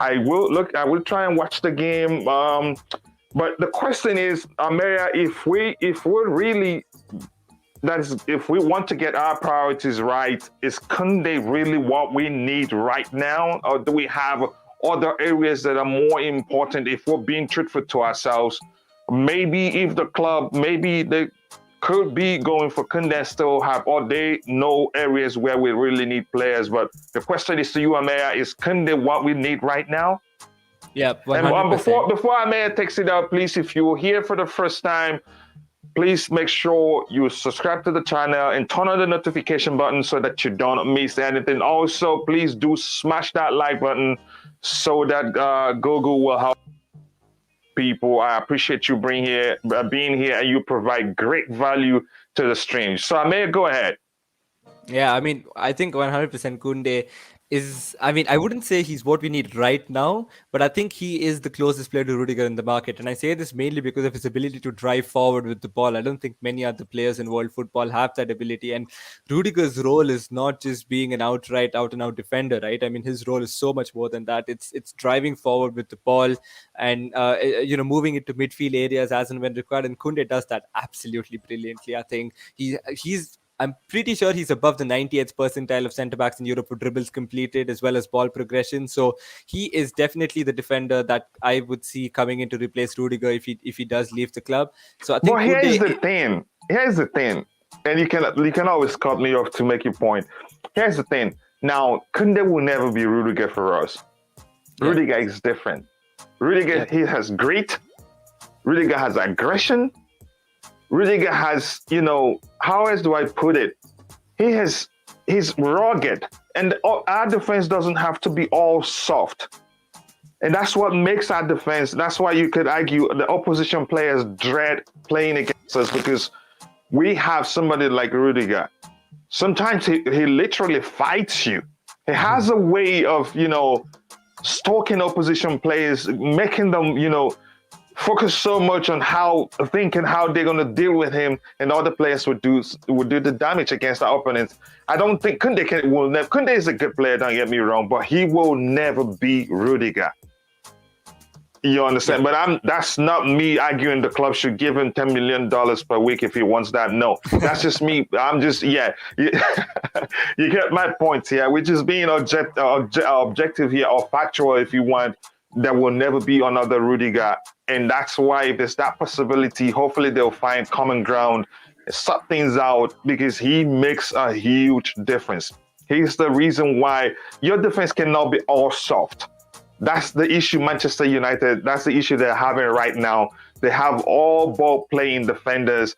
I will look. I will try and watch the game. But the question is, Ameya, if we really that is if we want to get our priorities right, is Kunde really what we need right now, or do we have other areas that are more important? If we're being truthful to ourselves, maybe if the club, maybe they could be going for Kunde still have, or they know areas where we really need players. But the question is to you, Ameya, is Kunde what we need right now? Yeah, And 100%. before Ameya takes it out, please, if you're here for the first time, please make sure you subscribe to the channel and turn on the notification button so that you don't miss anything. Also, please do smash that like button so that Google will help people. I appreciate you being here, and you provide great value to the stream. So Ameya, go ahead. Yeah, I mean, I think 100% Kunde is, I mean, I wouldn't say he's what we need right now, but I think he is the closest player to Rudiger in the market. And I say this mainly because of his ability to drive forward with the ball. I don't think many other players in world football have that ability. And Rudiger's role is not just being an outright out and out defender, right? I mean, his role is so much more than that. It's driving forward with the ball and moving into midfield areas as and when required. And Kunde does that absolutely brilliantly. I think I'm pretty sure he's above the 98th percentile of centre backs in Europe for dribbles completed as well as ball progression. So he is definitely the defender that I would see coming in to replace Rudiger if he does leave the club. So I But think here's Kunde. the thing. Here's the thing. And you can always cut me off to make your point. Here's the thing. Now, Kunde will never be Rudiger for us. Yeah. Rudiger is different. Rudiger, Yeah. he has grit. Rudiger has aggression. Rudiger has, how else do I put it? He's rugged. And our defense doesn't have to be all soft. And that's what makes our defense. That's why you could argue the opposition players dread playing against us, because we have somebody like Rudiger. Sometimes he literally fights you. He has a way of, stalking opposition players, making them, focus so much on how they're going to deal with him, and other players would do the damage against our opponents. I don't think Kunde is a good player, don't get me wrong, but he will never be Rudiger. You understand? Yeah. But that's not me arguing the club should give him $10 million per week if he wants that. No, that's just me. I'm just, yeah. You get my point here. We're just being objective here, or factual if you want. There will never be another Rudiger. And that's why if there's that possibility, hopefully they'll find common ground, sort things out, because he makes a huge difference. He's the reason why your defense cannot be all soft. That's the issue, Manchester United. That's the issue they're having right now. They have all ball playing defenders.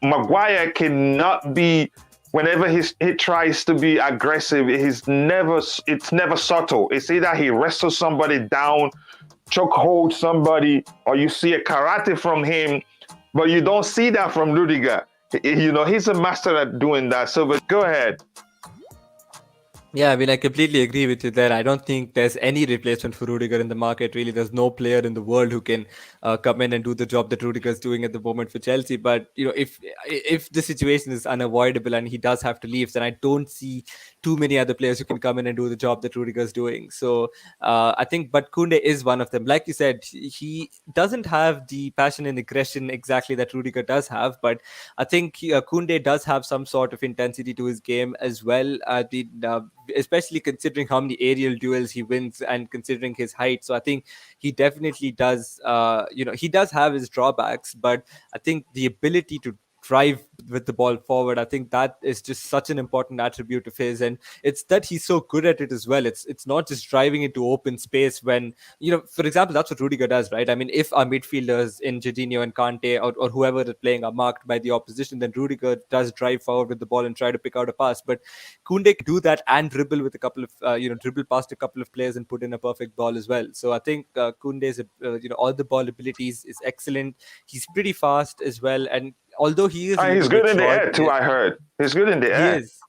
Maguire cannot be. Whenever he tries to be aggressive, it's never subtle. It's either he wrestles somebody down, chokehold somebody, or you see a karate from him, but you don't see that from Rudiger. He's a master at doing that. So, but go ahead. Yeah, I mean, I completely agree with you there. I don't think there's any replacement for Rudiger in the market. Really, there's no player in the world who can come in and do the job that Rudiger is doing at the moment for Chelsea. But if the situation is unavoidable and he does have to leave, then I don't see too many other players who can come in and do the job that Rudiger is doing. So I think, but Kunde is one of them. Like you said, he doesn't have the passion and aggression exactly that Rudiger does have, but I think Kunde does have some sort of intensity to his game as well. Especially considering how many aerial duels he wins and considering his height. So I think he definitely does, he does have his drawbacks, but I think the ability to drive with the ball forward. I think that is just such an important attribute of his, and it's that he's so good at it as well. It's not just driving into open space when, for example, that's what Rudiger does, right? I mean, if our midfielders in Jorginho and Kante or whoever is playing are marked by the opposition, then Rudiger does drive forward with the ball and try to pick out a pass. But Koundé can do that and dribble with a couple of, dribble past a couple of players and put in a perfect ball as well. So I think Koundé's, all the ball abilities is excellent. He's pretty fast as well, and although he is a He's little good bit in the short, air too. I heard he's good in the he air. is.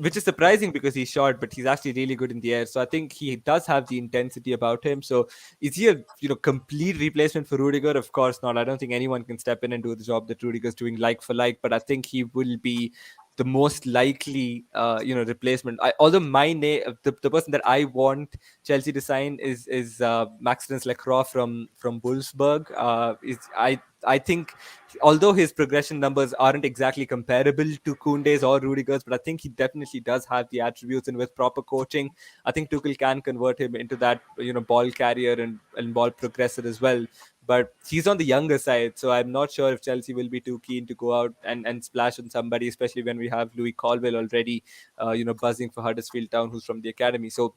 Which is surprising because he's short, but he's actually really good in the air. So I think he does have the intensity about him. So is he a complete replacement for Rudiger? Of course not. I don't think anyone can step in and do the job that Rudiger's doing like for like. But I think he will be the most likely replacement. Although my name, the person that I want Chelsea to sign is Maxence Lacroix from Wolfsburg. I think, although his progression numbers aren't exactly comparable to Koundé's or Rudiger's, but I think he definitely does have the attributes, and with proper coaching, I think Tuchel can convert him into that ball carrier and ball progressor as well. But he's on the younger side, so I'm not sure if Chelsea will be too keen to go out and splash on somebody, especially when we have Louis Colville already, buzzing for Huddersfield Town, who's from the academy. So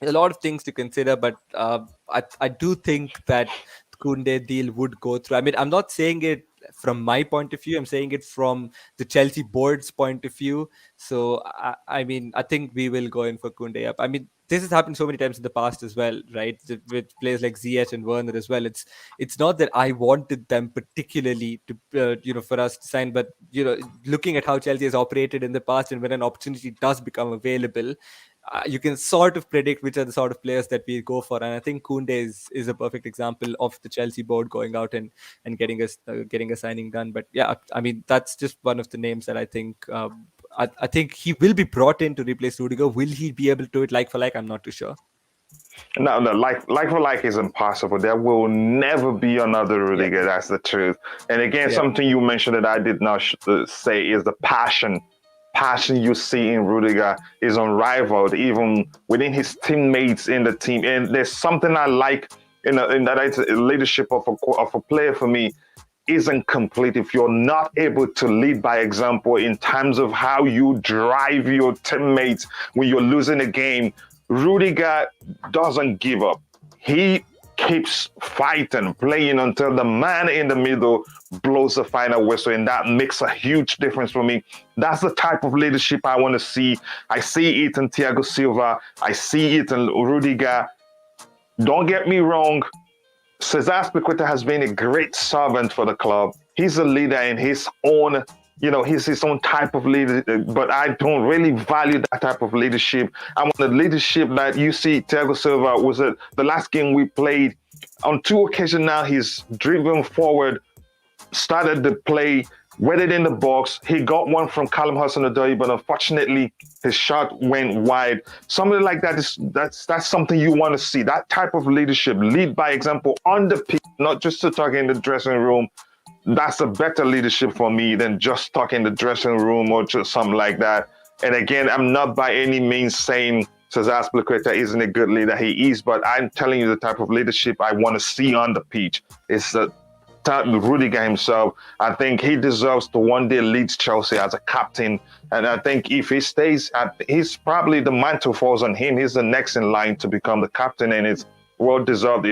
a lot of things to consider, but I do think that the Koundé deal would go through. I mean, I'm not saying it from my point of view. I'm saying it from the Chelsea board's point of view. So I mean, I think we will go in for Koundé up. I mean, this has happened so many times in the past as well, right? With players like Ziyech and Werner as well. It's not that I wanted them particularly to for us to sign, but looking at how Chelsea has operated in the past, and when an opportunity does become available, you can sort of predict which are the sort of players that we go for, and I think Koundé is a perfect example of the Chelsea board going out and getting a signing done. But yeah, I mean, that's just one of the names that I think. I think he will be brought in to replace Rudiger. Will he be able to do it like for like? I'm not too sure. No, no, like for like is impossible. There will never be another Yeah, Rudiger. That's the truth. And again, yeah, something you mentioned that I did not say is the passion. Passion you see in Rudiger is unrivaled, even within his teammates in the team. And there's something I like in that leadership of a player for me isn't complete if you're not able to lead by example in terms of how you drive your teammates when you're losing a game. Rudiger doesn't give up. He keeps fighting, playing until the man in the middle blows the final whistle, and that makes a huge difference for me. That's the type of leadership I want to see. I see it in Thiago Silva. I see it in Rudiger. Don't get me wrong, Cesar Azpilicueta has been a great servant for the club. He's a leader in his own, he's his own type of leader, but I don't really value that type of leadership. I want the leadership that you see. Thiago Silva was the last game we played. On two occasions now, he's driven forward, started the play, waited in the box. He got one from Callum Hudson-Odoi, but unfortunately, his shot went wide. Something like that that's something you want to see. That type of leadership, lead by example on the pitch, not just to talk in the dressing room. That's a better leadership for me than just talk in the dressing room or just something like that. And again, I'm not by any means saying Cesar Azpilicueta isn't a good leader. He is, but I'm telling you the type of leadership I want to see on the pitch. It's the Rudiger himself. I think he deserves to one day lead Chelsea as a captain. And I think if he stays, he's probably the mantle falls on him. He's the next in line to become the captain, and it's well deserved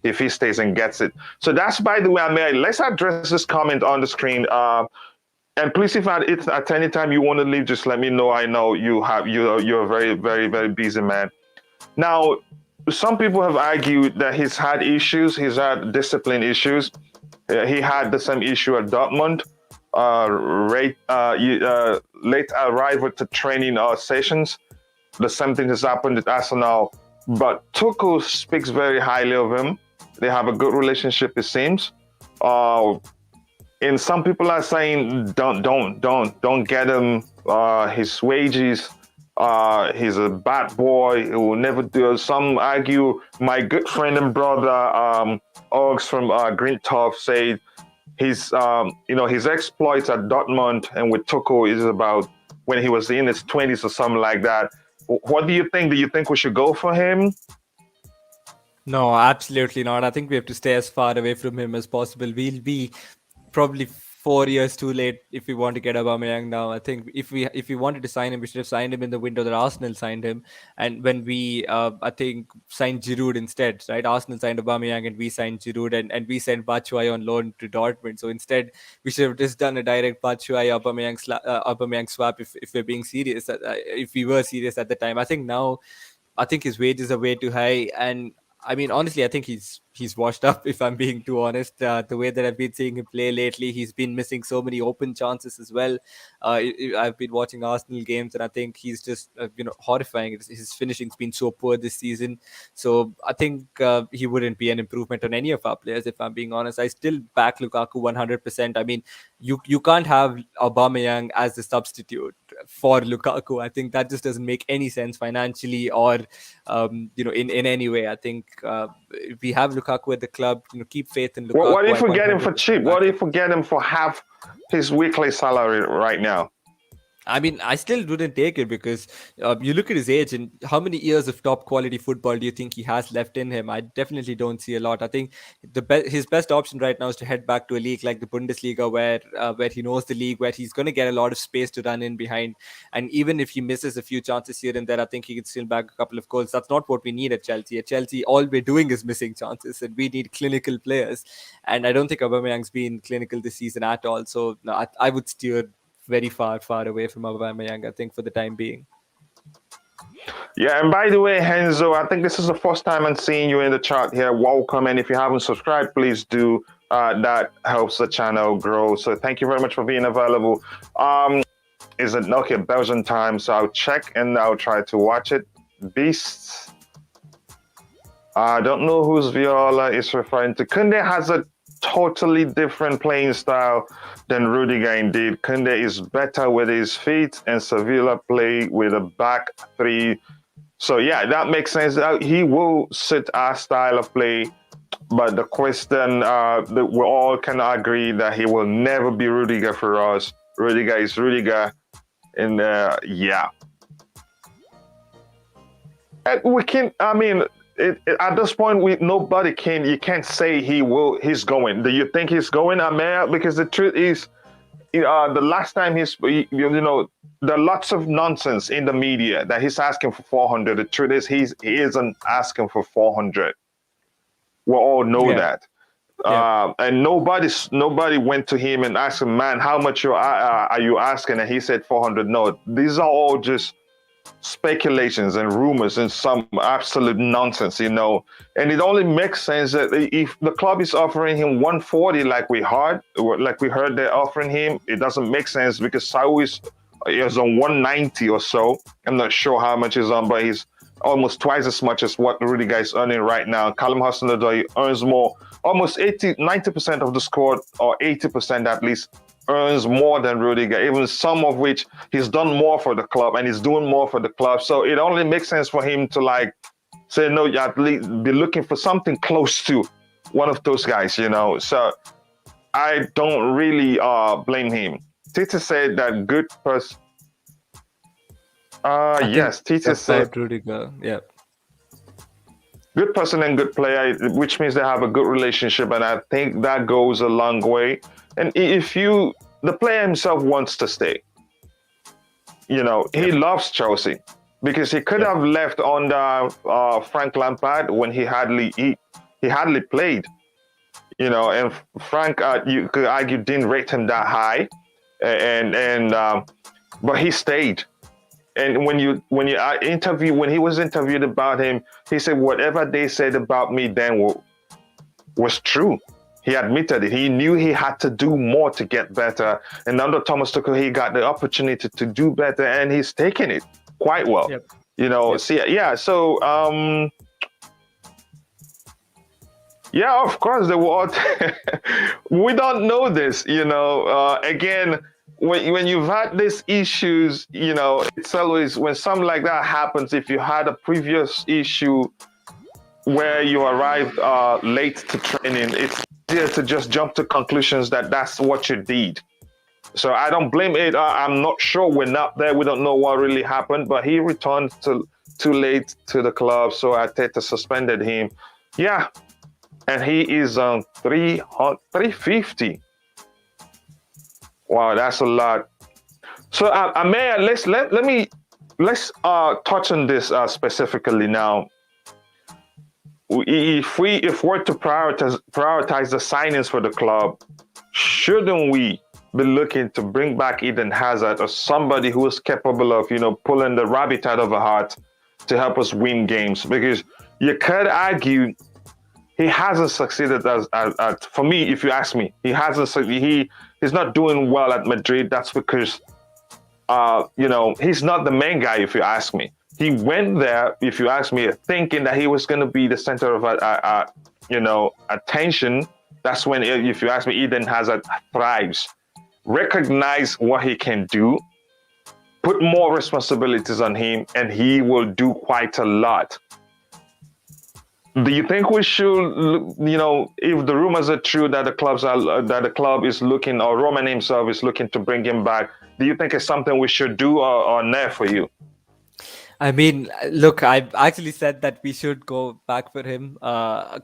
if he stays and gets it. So that's, by the way, Ameya. Let's address this comment on the screen. And please, if at any time you want to leave, just let me know. I know you're a very, very, very busy man. Now, some people have argued that he's had issues. He's had discipline issues. He had the same issue at Dortmund. Late arrival to training sessions. The same thing has happened at Arsenal. But Tuchel speaks very highly of him. They have a good relationship, it seems. And some people are saying, don't get him his wages. He's a bad boy. He will never do it. Some argue. My good friend and brother, Ogs from Greentorf, said his exploits at Dortmund and with Tuchel is about when he was in his 20s or something like that. What do you think? Do you think we should go for him? No, absolutely not. I think we have to stay as far away from him as possible. We'll be probably 4 years too late if we want to get Aubameyang now. I think if we wanted to sign him, we should have signed him in the window that Arsenal signed him, and when we I think signed Giroud instead, right? Arsenal signed Aubameyang and we signed Giroud, and we sent Batshuayi on loan to Dortmund. So instead, we should have just done a direct Batshuayi Aubameyang swap if we're being serious. If we were serious at the time, I think his wages are way too high, and I mean, honestly, I think he's washed up. If I'm being too honest, the way that I've been seeing him play lately, he's been missing so many open chances as well. I've been watching Arsenal games, and I think he's just horrifying. His finishing's been so poor this season. So I think he wouldn't be an improvement on any of our players. If I'm being honest, I still back Lukaku 100%. I mean, you can't have Aubameyang as the substitute for Lukaku. I think that just doesn't make any sense financially or in any way. I think if we have Lukaku at the club, keep faith in Lukaku. What if we get him for cheap? What if we get him for half his weekly salary right now? I mean, I still wouldn't take it because you look at his age and how many years of top quality football do you think he has left in him? I definitely don't see a lot. I think his best option right now is to head back to a league like the Bundesliga, where he knows the league, where he's going to get a lot of space to run in behind. And even if he misses a few chances here and there, I think he can still bag a couple of goals. That's not what we need at Chelsea. At Chelsea, all we're doing is missing chances, and we need clinical players. And I don't think Aubameyang's been clinical this season at all. So no, I would steer very far away from Aubameyang, I think, for the time being. Yeah, and by the way, Henzo, I think this is the first time I'm seeing you in the chat here. Welcome, and if you haven't subscribed, please do. That helps the channel grow. So thank you very much for being available. Is it okay? Belgian time, so I'll check and I'll try to watch it. Beasts. I don't know whose Viola is referring to. Kunde has a totally different playing style than Rudiger indeed. Kunde is better with his feet, and Sevilla play with a back three. So yeah, that makes sense. He will suit our style of play. But the question that we all can agree that he will never be Rudiger for us. Rudiger is Rudiger, and yeah. And we can. I mean. At this point, you can't say he's going. Do you think he's going, Ameya? Because the truth is, the last time there are lots of nonsense in the media that he's asking for 400. The truth is, he isn't asking for 400. We all know that. Yeah. And nobody went to him and asked him, man, how much are you asking? And he said 400. No, these are all just speculations and rumors and some absolute nonsense, and it only makes sense that if the club is offering him 140 like we heard they're offering him, it doesn't make sense because Saul is on 190 or so. I'm not sure how much he's on, but he's almost twice as much as what Rudiger is earning right now. Callum Hudson-Odoi earns more, almost 90% of the squad, or 80% at least, earns more than Rudiger, even some of which he's done more for the club and he's doing more for the club. So it only makes sense for him to say, no, you at least be looking for something close to one of those guys, So I don't really blame him. Tita said that good person. Yes, Tita said Rudiger. Yeah. Good person and good player, which means they have a good relationship, and I think that goes a long way. And the player himself wants to stay. He loves Chelsea because he could have left under Frank Lampard when he hardly played. And Frank, you could argue, didn't rate him that high, but he stayed. And when he was interviewed about him, he said whatever they said about me then was true. He admitted it. He knew he had to do more to get better. And under Thomas Tuchel, he got the opportunity to do better, and he's taken it quite well. Yep. So of course, the world. We don't know this, again, when you've had these issues, it's always, when something like that happens, if you had a previous issue where you arrived late to training, it's easier to just jump to conclusions that that's what you did. So I don't blame it. I'm not sure. We're not there. We don't know what really happened, but he returned too late to the club, so Arteta suspended him. Yeah, and he is on 350. Wow, that's a lot. So, Ameya, let's touch on this specifically now. If we're to prioritize the signings for the club, shouldn't we be looking to bring back Eden Hazard or somebody who is capable of, pulling the rabbit out of a hat to help us win games? Because you could argue he hasn't succeeded as for me, if you ask me, he's not doing well at Madrid. That's because he's not the main guy, if you ask me. He went there, if you ask me, thinking that he was going to be the center of, attention. That's when, if you ask me, Eden Hazard thrives. Recognize what he can do, put more responsibilities on him, and he will do quite a lot. Do you think we should, if the rumors are true that the club is looking, or Roman himself is looking to bring him back? Do you think it's something we should do, or no for you? I mean, look, I actually said that we should go back for him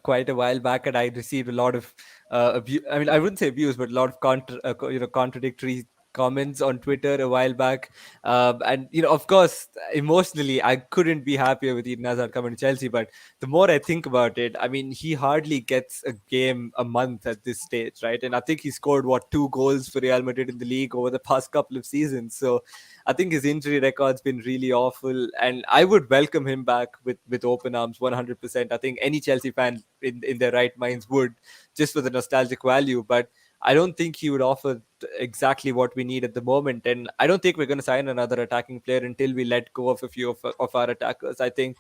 quite a while back, and I received a lot of abuse. I mean, I wouldn't say abuse, but a lot of contradictory comments on Twitter a while back. And of course, emotionally, I couldn't be happier with Eden Hazard coming to Chelsea. But the more I think about it, I mean, he hardly gets a game a month at this stage, right? And I think he scored 2 goals for Real Madrid in the league over the past couple of seasons. So I think his injury record's been really awful, and I would welcome him back with open arms, 100%. I think any Chelsea fan in their right minds would, just for the nostalgic value. But I don't think he would offer exactly what we need at the moment, and I don't think we're going to sign another attacking player until we let go of a few of our attackers. I think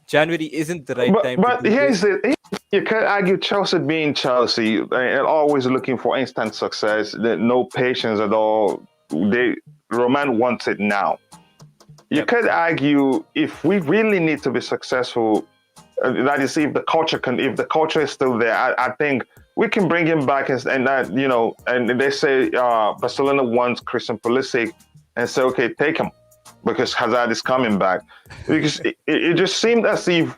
January isn't the right But time to but do here's this. the you can't argue Chelsea being Chelsea and always looking for instant success. No patience at all. Roman wants it now. You Yep. could argue if we really need to be successful, that is, if the culture is still there, I think we can bring him back and that and they say Barcelona wants Christian Pulisic and say okay, take him because Hazard is coming back because it just seemed as if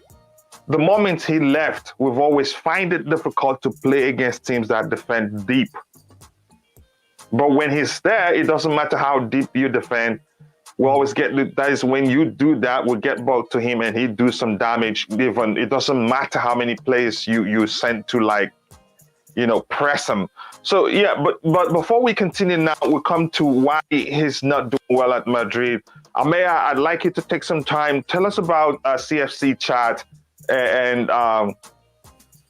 the moment he left, we've always find it difficult to play against teams that defend deep. But when he's there, it doesn't matter how deep you defend. We always get that is when you do that, we get ball to him and he do some damage. Even it doesn't matter how many players you send to press him. So yeah, but before we continue now, we come to why he's not doing well at Madrid. Ameya, I'd like you to take some time. Tell us about CFC Chat and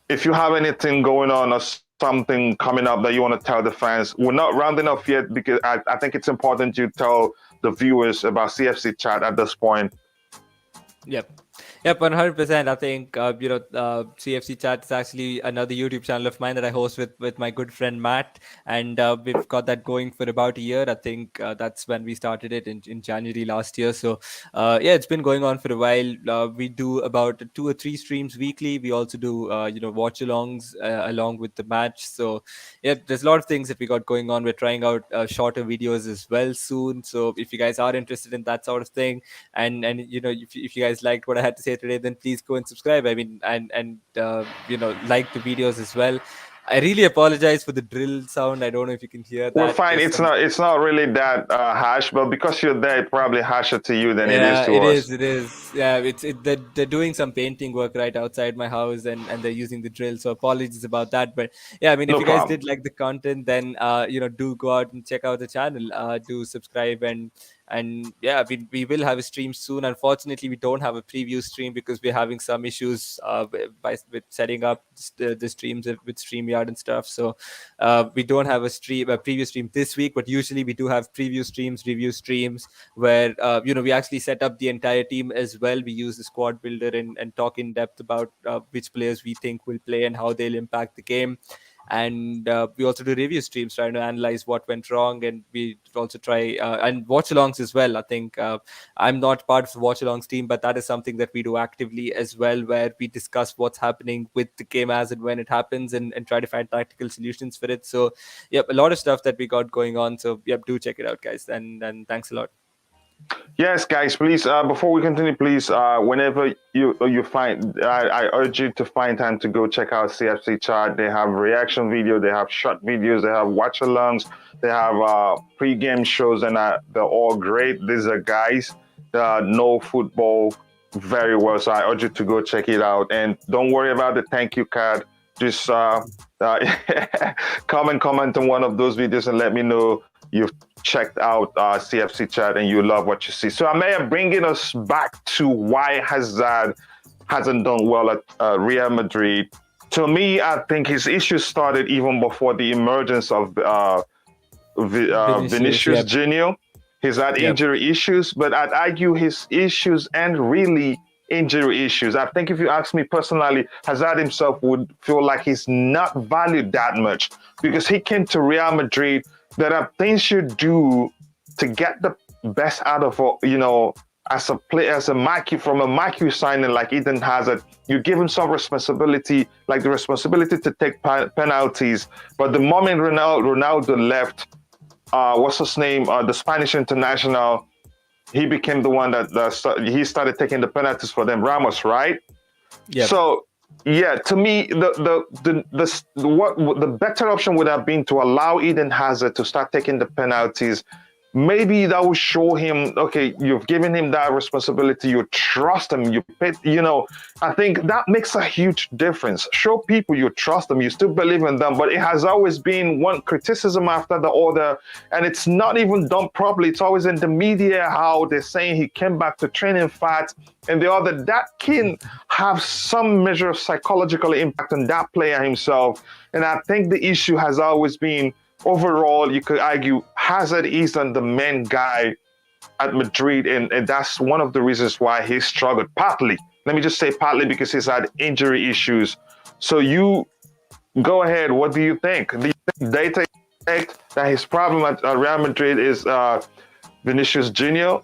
if you have anything going on or something coming up that you want to tell the fans. We're not rounding up yet because I think it's important you tell the viewers about CFC Chat at this point. Yep. Yep, 100%. I think, CFC Chat is actually another YouTube channel of mine that I host with my good friend Matt. And we've got that going for about a year. I think that's when we started it in January last year. So, yeah, it's been going on for a while. We do about 2 or 3 streams weekly. We also do, watch alongs along with the match. So, yeah, there's a lot of things that we got going on. We're trying out shorter videos as well soon. So, if you guys are interested in that sort of thing, and if you guys liked what I had to say today, then please go and subscribe. I mean, and like the videos as well. I really apologize for the drill sound. I don't know if you can hear We're that. fine. There's It's some. not really that harsh, but because you're there, it's probably harsher to you than it is Yeah, to it us. is. It is. Yeah, they're doing some painting work right outside my house, and they're using the drill. So apologies about that. But yeah, I mean, if No you guys problem. did like the content, then do go out and check out the channel. Do subscribe and yeah, I mean, we will have a stream soon. Unfortunately, we don't have a preview stream because we're having some issues with setting up the streams with StreamYard and stuff. So we don't have a preview stream this week, but usually we do have preview streams, review streams where we actually set up the entire team as well. We use the squad builder and talk in depth about which players we think will play and how they'll impact the game. And we also do review streams trying to analyze what went wrong, and we also try and watch alongs as well. I think I'm not part of the watch alongs team, but that is something that we do actively as well, where we discuss what's happening with the game as and when it happens, and try to find tactical solutions for it. So yep, a lot of stuff that we got going on. So yep, do check it out, guys, and thanks a lot. Yes, guys, please. Before we continue, please. Whenever you find, I urge you to find time to go check out CFC Chat. They have reaction video, they have short videos, they have watch alongs, they have pre-game shows, and they're all great. These are guys that know football very well, so I urge you to go check it out. And don't worry about the thank you card. Just comment on one of those videos and let me know you've checked out CFC Chat and you love what you see. So Ameya, bringing us back to why Hazard hasn't done well at Real Madrid. To me, I think his issues started even before the emergence of Vinicius, Vinicius yep, Junior. He's had yep. injury issues, but I'd argue his issues and really injury issues. I think if you ask me personally, Hazard himself would feel like he's not valued that much because he came to Real Madrid. There are things you do to get the best out of, as a player, as a marquee from a marquee signing like Eden Hazard, you give him some responsibility, like the responsibility to take penalties. But the moment Ronaldo left, what's his name, the Spanish international, he became the one that he started taking the penalties for them, Ramos, right? Yep. So yeah, to me, the better option would have been to allow Eden Hazard to start taking the penalties. Maybe that will show him, okay, you've given him that responsibility, you trust him, you pay, I think that makes a huge difference. Show people you trust them, you still believe in them, but it has always been one criticism after the other, and it's not even done properly. It's always in the media how they're saying he came back to training fat, and the other, that can have some measure of psychological impact on that player himself. And I think the issue has always been, overall, you could argue Hazard isn't the main guy at Madrid, and that's one of the reasons why he struggled. Partly, let me just say partly because he's had injury issues. So you go ahead. What do you think? Do you think data indicate that his problem at Real Madrid is Vinicius Junior?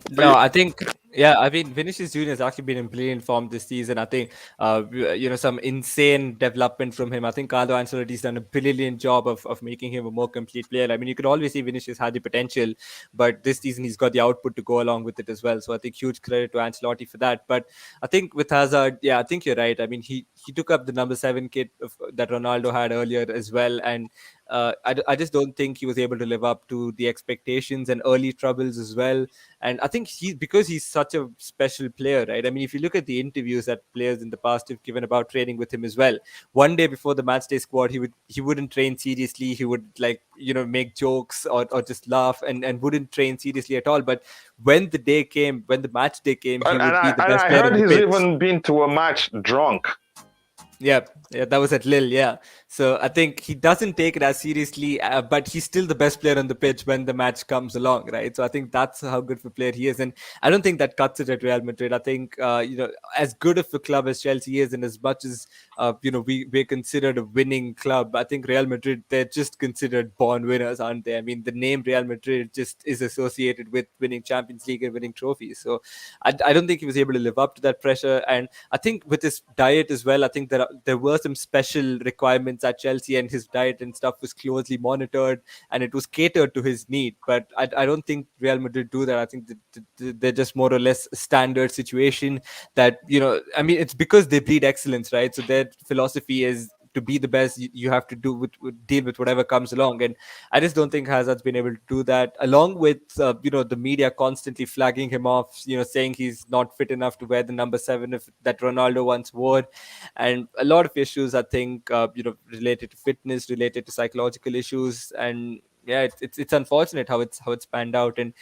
No, I think, yeah, I mean, Vinicius Junior has actually been in brilliant form this season. I think, some insane development from him. I think Carlo Ancelotti's done a brilliant job of making him a more complete player. I mean, you could always see Vinicius had the potential, but this season he's got the output to go along with it as well. So I think huge credit to Ancelotti for that. But I think with Hazard, yeah, I think you're right. I mean, he took up the number 7 kit that Ronaldo had earlier as well, and I just don't think he was able to live up to the expectations and early troubles as well. And I think because he's such a special player, right? I mean, if you look at the interviews that players in the past have given about training with him as well, one day before the match day squad, he wouldn't train seriously. He would make jokes or just laugh and wouldn't train seriously at all. But when the match day came, he And would be the I, and best I player on heard the he's pitch. even been to a match drunk. Yeah, that was at Lille. Yeah, so I think he doesn't take it as seriously, but he's still the best player on the pitch when the match comes along, right? So I think that's how good of a player he is, and I don't think that cuts it at Real Madrid. I think as good of a club as Chelsea is, and as much as we're considered a winning club, I think Real Madrid, they're just considered born winners, aren't they? I mean, the name Real Madrid just is associated with winning Champions League and winning trophies. So I don't think he was able to live up to that pressure, and I think with his diet as well, I think there were some special requirements at Chelsea, and his diet and stuff was closely monitored, and it was catered to his need. But I don't think Real Madrid do that. I think they're just more or less standard situation that, I mean, it's because they breed excellence, right? So their philosophy is to be the best. You have to deal with whatever comes along, and I just don't think Hazard's been able to do that. Along with the media constantly flagging him off, saying he's not fit enough to wear the number 7 that Ronaldo once wore, and a lot of issues. I think related to fitness, related to psychological issues, and yeah, it's unfortunate how it's panned out. And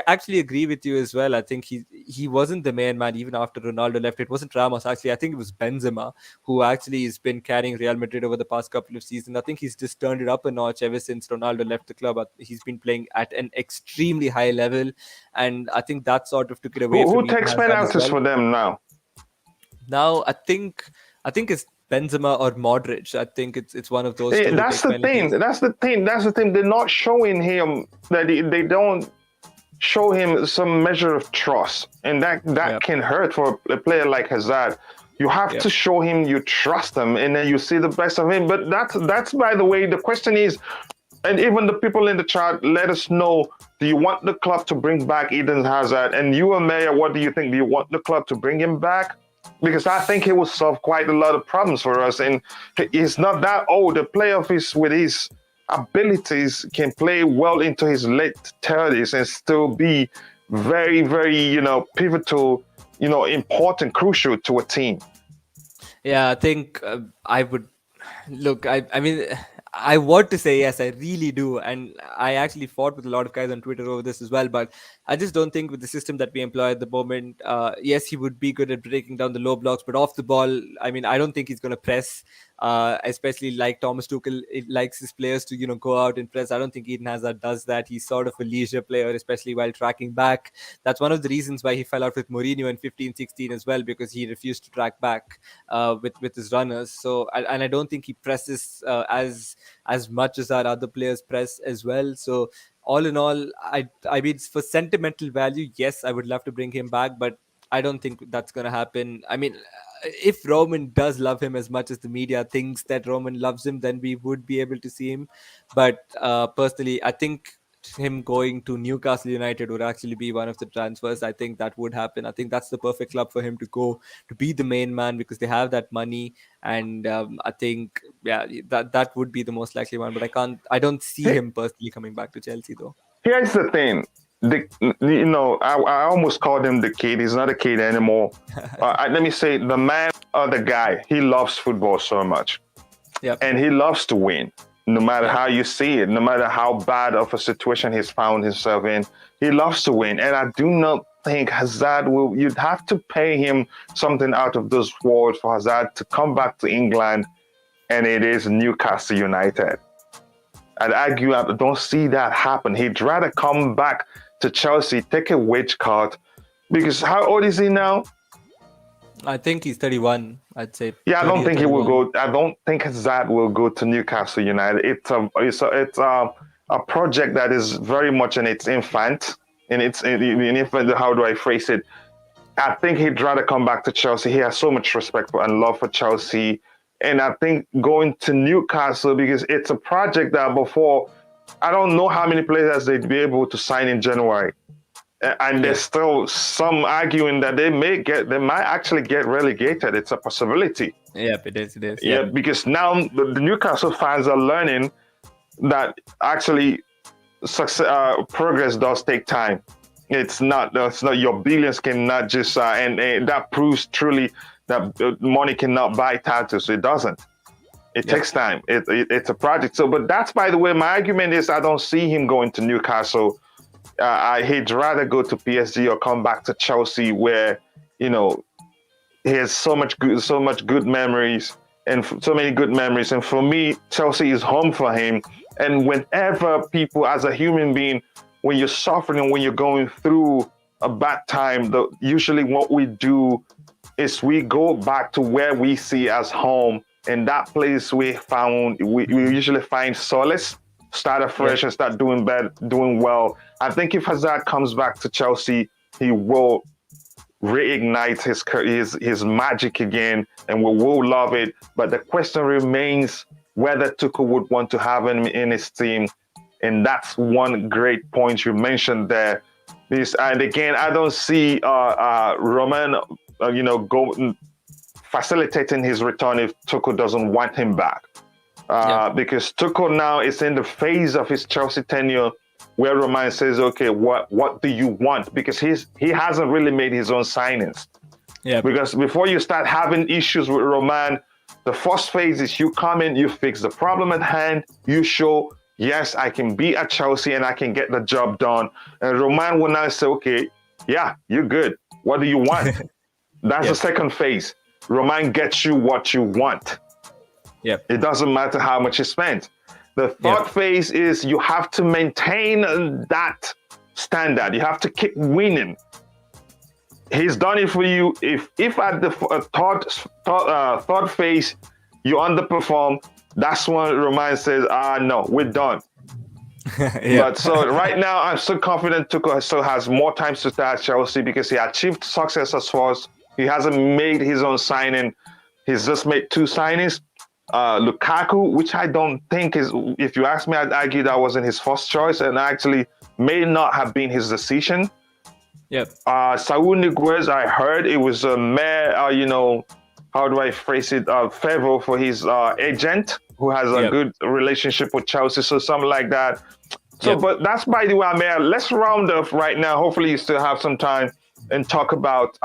actually agree with you as well. I think he wasn't the main man even after Ronaldo left. It wasn't Ramos, actually. I think it was Benzema who actually has been carrying Real Madrid over the past couple of seasons. I think he's just turned it up a notch ever since Ronaldo left the club. He's been playing at an extremely high level, and I think that sort of took it away Who from Eden takes Hazard as penalties well. for them now? Now I think it's Benzema or Modric. I think it's one of those two who That's take the thing. penalties. That's the thing. They're not showing him that they don't show him some measure of trust, and that Yeah, can hurt for a player like Hazard. You have yeah. to show him you trust him, and then you see the best of him. But that's by the way. The question is, And even the people in the chat, let us know, do you want the club to bring back Eden Hazard? And you, Ameya, what do you think? Do you want the club to bring him back? Because I think he will solve quite a lot of problems for us. And he's not that old. A player of his, with his abilities, can play well into his late 30s and still be very, very, pivotal, important, crucial to a team. Yeah, I think I would look. I mean, I want to say yes, I really do, and I actually fought with a lot of guys on Twitter over this as well. But I just don't think with the system that we employ at the moment, yes, he would be good at breaking down the low blocks, but off the ball, I mean, I don't think he's going to press. Especially like Thomas Tuchel, it likes his players to go out and press. I don't think Eden Hazard does that. He's sort of a leisure player, especially while tracking back. That's one of the reasons why he fell out with Mourinho in 15-16 as well, because he refused to track back with his runners. So and I don't think he presses as much as our other players press as well. So all in all, I mean, for sentimental value, yes, I would love to bring him back, but I don't think that's going to happen. I mean, if Roman does love him as much as the media thinks that Roman loves him, then we would be able to see him. But personally, I think him going to Newcastle United would actually be one of the transfers. I think that would happen. I think that's the perfect club for him to go to be the main man, because they have that money, and I think that would be the most likely one. But I don't see him personally coming back to Chelsea though. Here's the thing. I almost called him the kid. He's not a kid anymore. Let me say, the man or the guy, he loves football so much. Yep. And he loves to win, no matter how you see it, no matter how bad of a situation he's found himself in. He loves to win. And I do not think Hazard you'd have to pay him something out of this world for Hazard to come back to England, and it is Newcastle United. I'd argue I don't see that happen. He'd rather come back to Chelsea, take a wage cut, because how old is he now? I think he's 31. I'd say. Yeah, I don't think he will go. I don't think Hazard will go to Newcastle United. It's a project that is very much in its infant. How do I phrase it? I think he'd rather come back to Chelsea. He has so much respect and love for Chelsea. And I think going to Newcastle, because it's a project that before, I don't know how many players they'd be able to sign in January. And there's still some arguing that they might actually get relegated. It's a possibility. Yep, it is. Yeah, because now the Newcastle fans are learning that actually progress does take time. It's not your billions cannot just and that proves truly that money cannot buy titles. It doesn't. It takes time. It's a project. So, but that's, by the way, my argument is I don't see him going to Newcastle. He'd rather go to PSG or come back to Chelsea, where he has so much good memories and so many good memories. And for me, Chelsea is home for him. And whenever people, as a human being, when you're suffering, when you're going through a bad time, usually what we do is we go back to where we see as home, and that place we usually find solace, start afresh, and start doing well. I think if Hazard comes back to Chelsea, he will reignite his magic again, and we will love it. But the question remains whether Tuchel would want to have him in his team, and that's one great point you mentioned there. And again, I don't see Roman, facilitating his return if Tuchel doesn't want him back. Because Tuchel now is in the phase of his Chelsea tenure where Roman says, okay, what do you want? Because he hasn't really made his own signings. Yeah. Because before you start having issues with Roman, the first phase is you come in, you fix the problem at hand, you show, yes, I can be at Chelsea and I can get the job done. And Roman will now say, okay, yeah, you're good. What do you want? That's the second phase. Roman gets you what you want. Yeah. It doesn't matter how much you spend. The third phase is you have to maintain that standard. You have to keep winning. He's done it for you. If at the third phase you underperform, that's when Roman says, no, we're done. But so right now, I'm so confident Tuchel still has more time to start at Chelsea because he achieved success as far as he hasn't made his own signing. He's just made 2 signings. Lukaku, which I don't think is, if you ask me, I'd argue that wasn't his first choice and actually may not have been his decision. Yep. Saul Niguez, I heard it was a mere, how do I phrase it, favor for his agent who has a Yep. good relationship with Chelsea, so something like that. So, Yep. but that's by the way, Ameya. Let's round up right now. Hopefully, you still have some time and talk about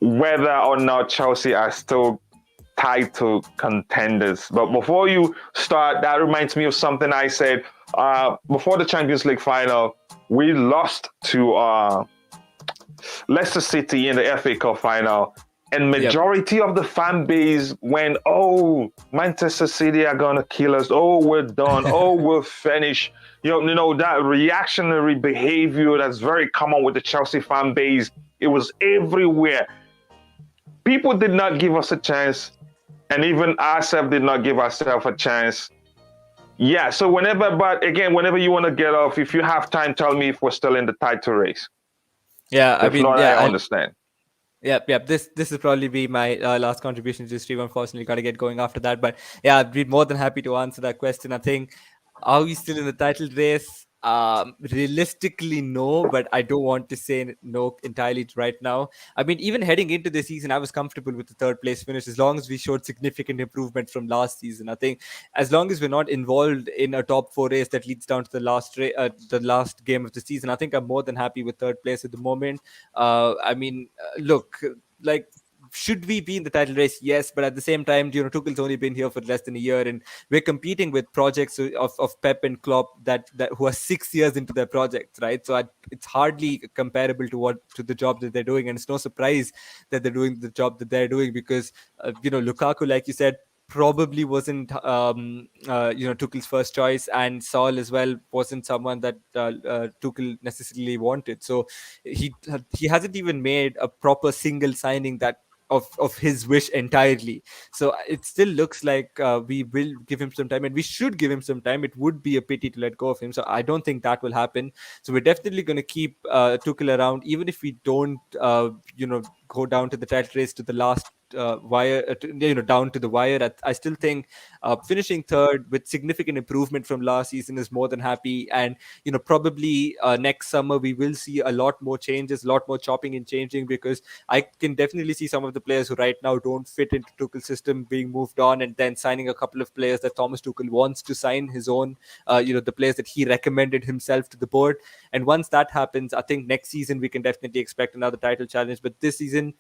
whether or not Chelsea are still title contenders. But before you start, that reminds me of something I said before the Champions League final. We lost to Leicester City in the FA Cup final, and majority of the fan base went, "Oh, Manchester City are gonna kill us. Oh, we're done. Oh, we're finished." You know that reactionary behavior that's very common with the Chelsea fan base. It was everywhere. People did not give us a chance, and even ourselves did not give ourselves a chance. Yeah. So whenever you want to get off, if you have time, tell me if we're still in the title race. Yeah, I If mean, not, I understand. Yep. This will probably be my last contribution to the stream. Unfortunately, got to get going after that. But yeah, I'd be more than happy to answer that question. I think, are we still in the title race? Realistically, no, but I don't want to say no entirely right now. I mean, even heading into the season, I was comfortable with the third place finish as long as we showed significant improvement from last season. I think as long as we're not involved in a top four race that leads down to the last game of the season, I think I'm more than happy with third place at the moment. I mean, look, like, should we be in the title race? Yes, but at the same time, Tuchel's only been here for less than a year, and we're competing with projects of Pep and Klopp that who are 6 years into their projects, right? So it's hardly comparable to the job that they're doing, and it's no surprise that they're doing the job that they're doing because Lukaku, like you said, probably wasn't Tuchel's first choice, and Saul as well wasn't someone that Tuchel necessarily wanted. So he hasn't even made a proper single signing that of his wish entirely. So it still looks like we will give him some time, and we should give him some time. It would be a pity to let go of him. So I don't think that will happen. So we're definitely going to keep Tuchel around, even if we don't, go down to the title race to the last wire, down to the wire. I still think finishing third with significant improvement from last season is more than happy. And probably next summer we will see a lot more changes, a lot more chopping and changing, because I can definitely see some of the players who right now don't fit into Tuchel's system being moved on, and then signing a couple of players that Thomas Tuchel wants to sign his own, the players that he recommended himself to the board. And once that happens, I think next season we can definitely expect another title challenge. But this season,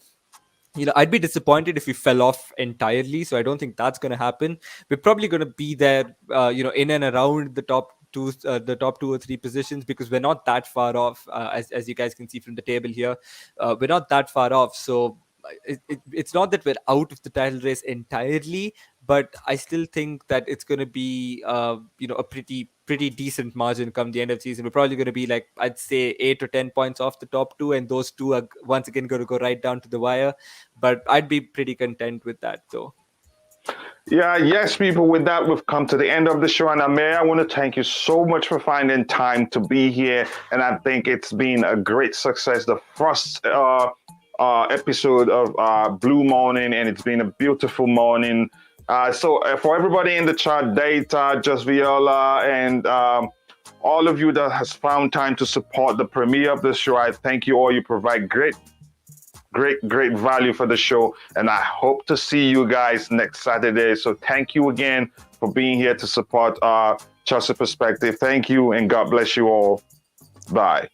I'd be disappointed if we fell off entirely. So I don't think that's going to happen. We're probably going to be there, in and around the top two or three positions, because we're not that far off, as you guys can see from the table here. We're not that far off. So it's not that we're out of the title race entirely, but I still think that it's going to be, a pretty decent margin come the end of the season. We're probably going to be, like, I'd say 8 or 10 points off the top two, and those two are once again going to go right down to the wire. But I'd be pretty content with that, though. Yeah, yes, people. With that, we've come to the end of the show. And Ameya, I want to thank you so much for finding time to be here. And I think it's been a great success. The first episode of Blue Morning, and it's been a beautiful morning. So for everybody in the chat, Data, Just Viola, and all of you that has found time to support the premiere of the show, I thank you all. You provide great value for the show, and I hope to see you guys next Saturday. So thank you again for being here to support Chelsea Perspective. Thank you, and God bless you all. Bye.